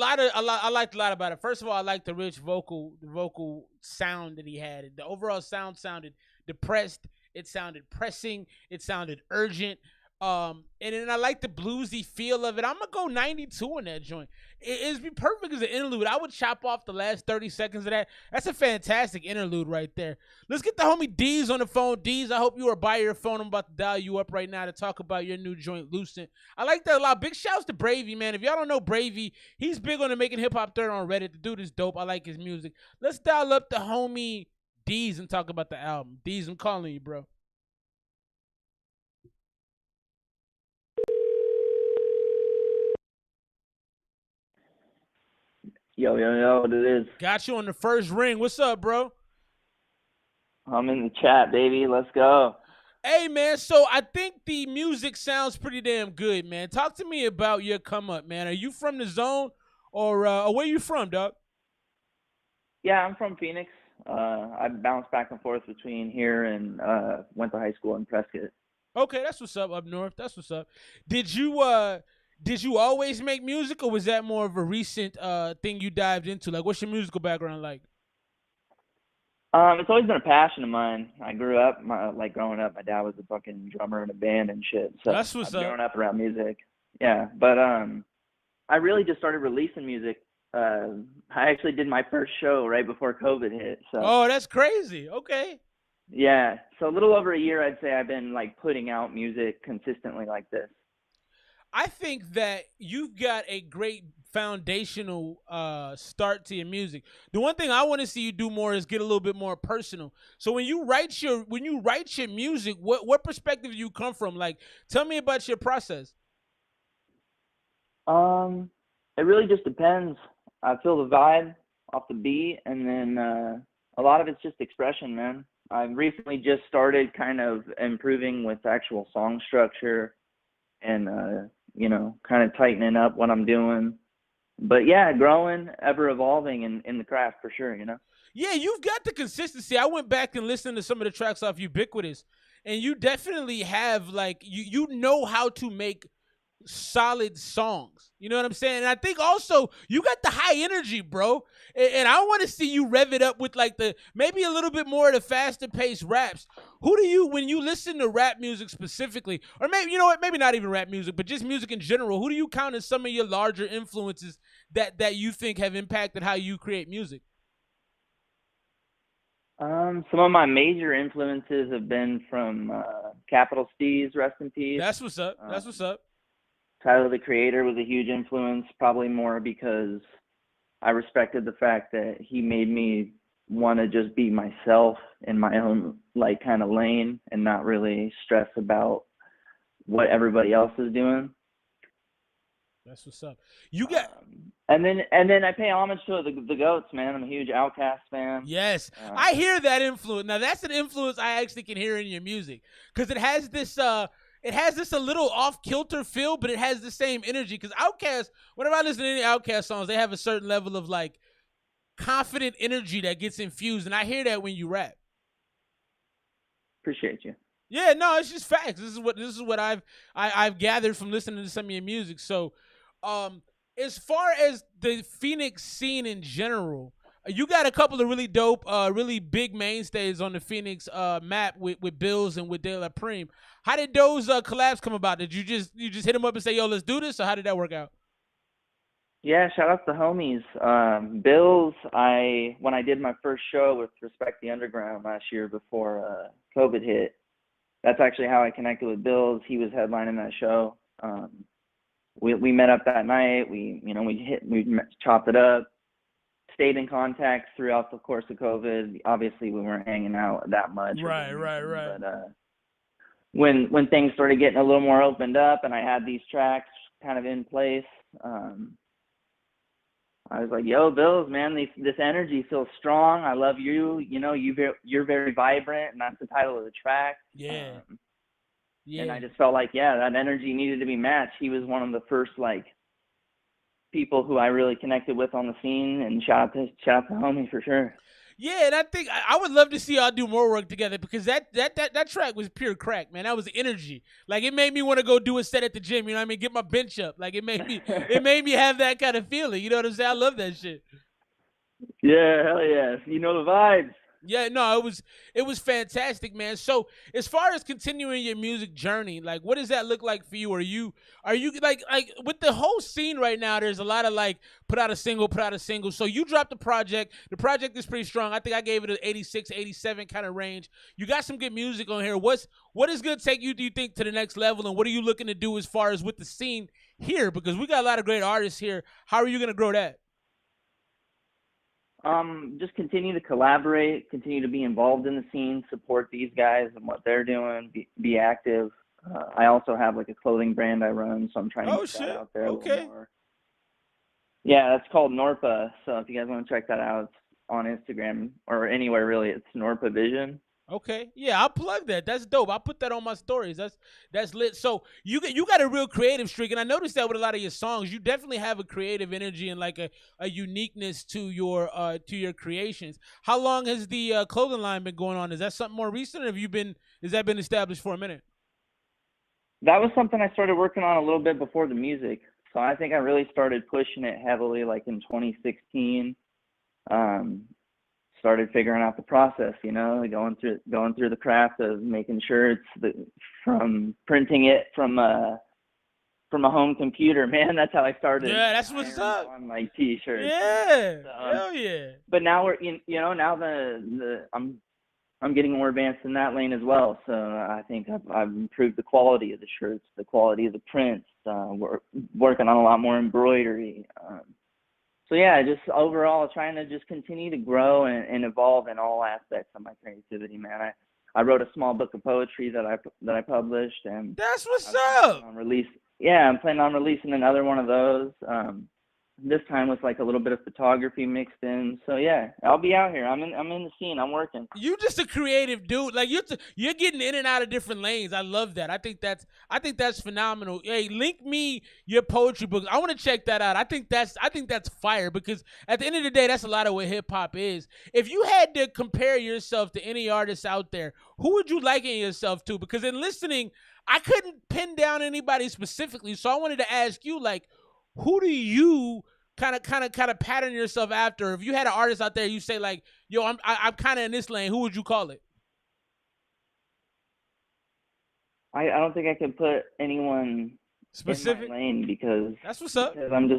liked a lot about it. First of all, I like the rich vocal sound that he had. The overall sound sounded depressed. It sounded pressing. It sounded urgent. And then I like the bluesy feel of it. I'm gonna go 92 on that joint. It'd be perfect as an interlude. I would chop off the last 30 seconds of that. That's a fantastic interlude right there. Let's get the homie Deez on the phone. Deez, I hope you are by your phone. I'm about to dial you up right now to talk about your new joint, Lucent. I like that a lot. Big shouts to Bravey, man. If y'all don't know Bravey, he's big on the Making Hip Hop Third on Reddit. The dude is dope. I like his music. Let's dial up the homie Deez and talk about the album. Deez, I'm calling you, bro. Yo, what it is? Got you on the first ring. What's up, bro? I'm in the chat, baby. Let's go. Hey, man, so I think the music sounds pretty damn good, man. Talk to me about your come up, man. Are you from the zone or where you from, dog? Yeah, I'm from Phoenix. I bounced back and forth between here and went to high school in Prescott. Okay, that's what's up north. That's what's up. Did you always make music, or was that more of a recent thing you dived into? Like, what's your musical background like? It's always been a passion of mine. I grew up, growing up, my dad was a fucking drummer in a band and shit. So that's what's I've up. grown up around music. Yeah, but I really just started releasing music. I actually did my first show right before COVID hit. So. Oh, that's crazy. Okay. Yeah, so a little over a year, I'd say I've been like putting out music consistently like this. I think that you've got a great foundational start to your music. The one thing I want to see you do more is get a little bit more personal. So when you write your music, what perspective do you come from? Like, tell me about your process. It really just depends. I feel the vibe off the beat, and then a lot of it's just expression, man. I've recently just started kind of improving with actual song structure and kind of tightening up what I'm doing. But yeah, growing, ever evolving in the craft for sure, Yeah, you've got the consistency. I went back and listened to some of the tracks off Ubiquitous, and you definitely have, like, you know how to make solid songs. You know what I'm saying? And I think also you got the high energy, bro. And I want to see you rev it up with like maybe a little bit more of the faster paced raps. Who do you, when you listen to rap music specifically, or maybe, you know what, maybe not even rap music, but just music in general, who do you count as some of your larger influences that you think have impacted how you create music? Some of my major influences have been from Capital Steez, rest in peace. That's what's up. That's what's up. Tyler, the Creator, was a huge influence, probably more because I respected the fact that he made me want to just be myself in my own, like, kind of lane and not really stress about what everybody else is doing. That's what's up. You got, and then I pay homage to the GOATs, man. I'm a huge Outkast fan. Yes, I hear that influence. Now that's an influence I actually can hear in your music because it has this a little off kilter feel, but it has the same energy. Because Outkast, whenever I listen to any Outkast songs, they have a certain level of like confident energy that gets infused, and I hear that when you rap. Appreciate you. Yeah, no, it's just facts. This is what I've gathered from listening to some of your music. So, as far as the Phoenix scene in general, you got a couple of really dope, really big mainstays on the Phoenix map with Bills and with De La Prime. How did those collabs come about? Did you just hit them up and say, "Yo, let's do this," or how did that work out? Yeah, shout out to the homies. Bills, when I did my first show with Respect the Underground last year before COVID hit, that's actually how I connected with Bills. He was headlining that show. We met up that night. We chopped it up, stayed in contact throughout the course of COVID. Obviously, we weren't hanging out that much. Right. But when things started getting a little more opened up, and I had these tracks kind of in place, I was like, "Yo, Bills, man, this energy feels strong. I love you. You know, you're very vibrant, and that's the title of the track." Yeah. And I just felt like, yeah, that energy needed to be matched. He was one of the first people who I really connected with on the scene, and shout out to homie for sure. Yeah, and I think I would love to see y'all do more work together, because that track was pure crack, man. That was energy. Like, it made me want to go do a set at the gym. You know what I mean? Get my bench up. Like, it made me have that kind of feeling. You know what I'm saying? I love that shit. Yeah, hell yeah. You know the vibes. Yeah, no, it was fantastic, man. So, as far as continuing your music journey, like, what does that look like for you? Are you like with the whole scene right now? There's a lot of put out a single. So you dropped the project. The project is pretty strong. I think I gave it an 86, 87 kind of range. You got some good music on here. What is going to take you, do you think, to the next level, and what are you looking to do as far as with the scene here? Because we got a lot of great artists here. How are you going to grow that? Just continue to collaborate, continue to be involved in the scene, support these guys and what they're doing, be active. I also have a clothing brand I run, so I'm trying to get that out there a little more. Yeah, that's called Norpa. So if you guys want to check that out, it's on Instagram or anywhere really. It's Norpa Vision. Okay, yeah, I'll plug that. That's dope. I'll put that on my stories. That's lit. So you got a real creative streak, and I noticed that with a lot of your songs, you definitely have a creative energy and a uniqueness to your creations. How long has the clothing line been going on? Is that something more recent, or has that been established for a minute? That was something I started working on a little bit before the music. So I think I really started pushing it heavily in 2016. Started figuring out the process, going through the craft of making shirts, from printing it from a home computer. Man, that's how I started. Yeah, that's what's up. On t-shirts. Yeah, hell yeah. But now we're now I'm getting more advanced in that lane as well. So I think I've improved the quality of the shirts, the quality of the prints. We're working on a lot more embroidery. So yeah, just overall trying to just continue to grow and evolve in all aspects of my creativity, man. I wrote a small book of poetry that I published, and that's what's up. I'm planning on releasing another one of those. This time with a little bit of photography mixed in. So yeah, I'll be out here. I'm in the scene. I'm working. You just a creative dude. You're getting in and out of different lanes. I love that. I think that's phenomenal. Hey, link me your poetry book. I want to check that out. I think that's fire, because at the end of the day, that's a lot of what hip hop is. If you had to compare yourself to any artist out there, who would you liken yourself to? Because in listening, I couldn't pin down anybody specifically. So I wanted to ask you, who do you kind of pattern yourself after? If you had an artist out there, you say yo, I'm kind of in this lane, who would you call it? I don't think I could put anyone specific in my lane, because that's what's up. Because I'm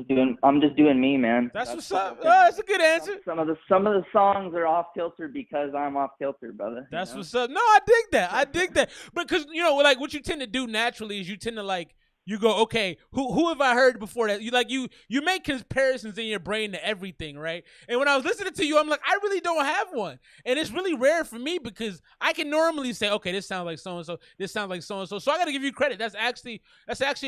just doing me, man. That's what's up. Oh, that's a good answer. Some of the songs are off kilter because I'm off kilter, brother. That's what's up. No, I dig that. Because what you tend to do naturally is you tend to you go, okay, who have I heard before that? You make comparisons in your brain to everything, right? And when I was listening to you, I'm like, I really don't have one. And it's really rare for me, because I can normally say, okay, this sounds like so-and-so, this sounds like so-and-so. So I got to give you credit. That's actually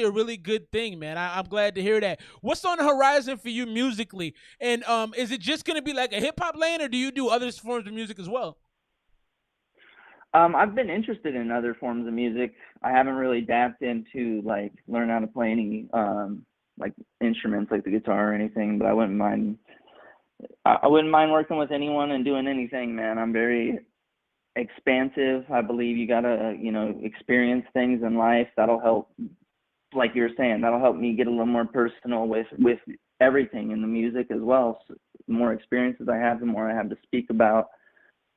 a really good thing, man. I'm glad to hear that. What's on the horizon for you musically? And is it just going to be a hip-hop lane, or do you do other forms of music as well? I've been interested in other forms of music. I haven't really dabbed into learn how to play any instruments like the guitar or anything, but I wouldn't mind I wouldn't mind working with anyone and doing anything, man. I'm very expansive. I believe you gotta, experience things in life. That'll help, like you were saying, that'll help me get a little more personal with everything in the music as well. So the more experiences I have, the more I have to speak about.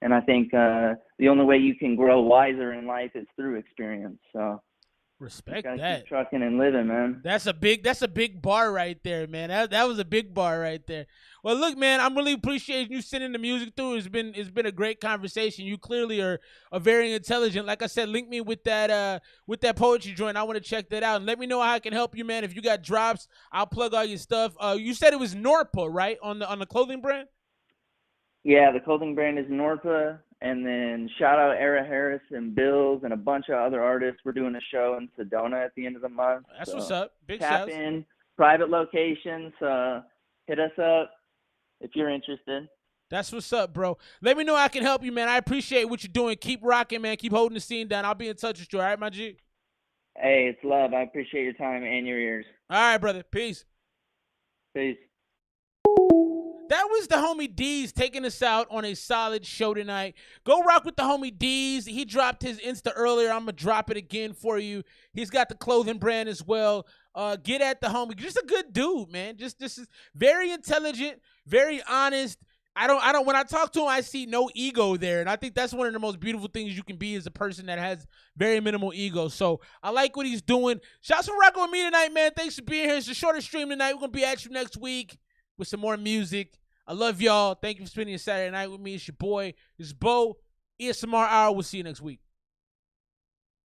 And I think the only way you can grow wiser in life is through experience. So respect gotta that. keep trucking and living, man. That's a big bar right there, man. That was a big bar right there. Well, look, man, I'm really appreciating you sending the music through. It's been a great conversation. You clearly are very intelligent. Like I said, link me with that poetry joint. I want to check that out, and let me know how I can help you, man. If you got drops, I'll plug all your stuff. You said it was Norpa, right, on the clothing brand? Yeah, the clothing brand is Norpa, and then shout out Era Harris and Bills and a bunch of other artists. We're doing a show in Sedona at the end of the month. That's so what's up. Big tap shouts. in, private locations. Hit us up if you're interested. That's what's up, bro. Let me know how I can help you, man. I appreciate what you're doing. Keep rocking, man. Keep holding the scene down. I'll be in touch with you, all right, my G? Hey, it's love. I appreciate your time and your ears. All right, brother. Peace. Peace. That was the homie Deez taking us out on a solid show tonight. Go rock with the homie Deez. He dropped his Insta earlier. I'm going to drop it again for you. He's got the clothing brand as well. Get at the homie. Just a good dude, man. This is very intelligent, very honest. When I talk to him, I see no ego there. And I think that's one of the most beautiful things you can be as a person that has very minimal ego. So I like what he's doing. Shouts for rocking with me tonight, man. Thanks for being here. It's a shorter stream tonight. We're going to be at you next week with some more music. I love y'all. Thank you for spending a Saturday night with me. It's your boy. It's Bo. ASMR Hour. We'll see you next week.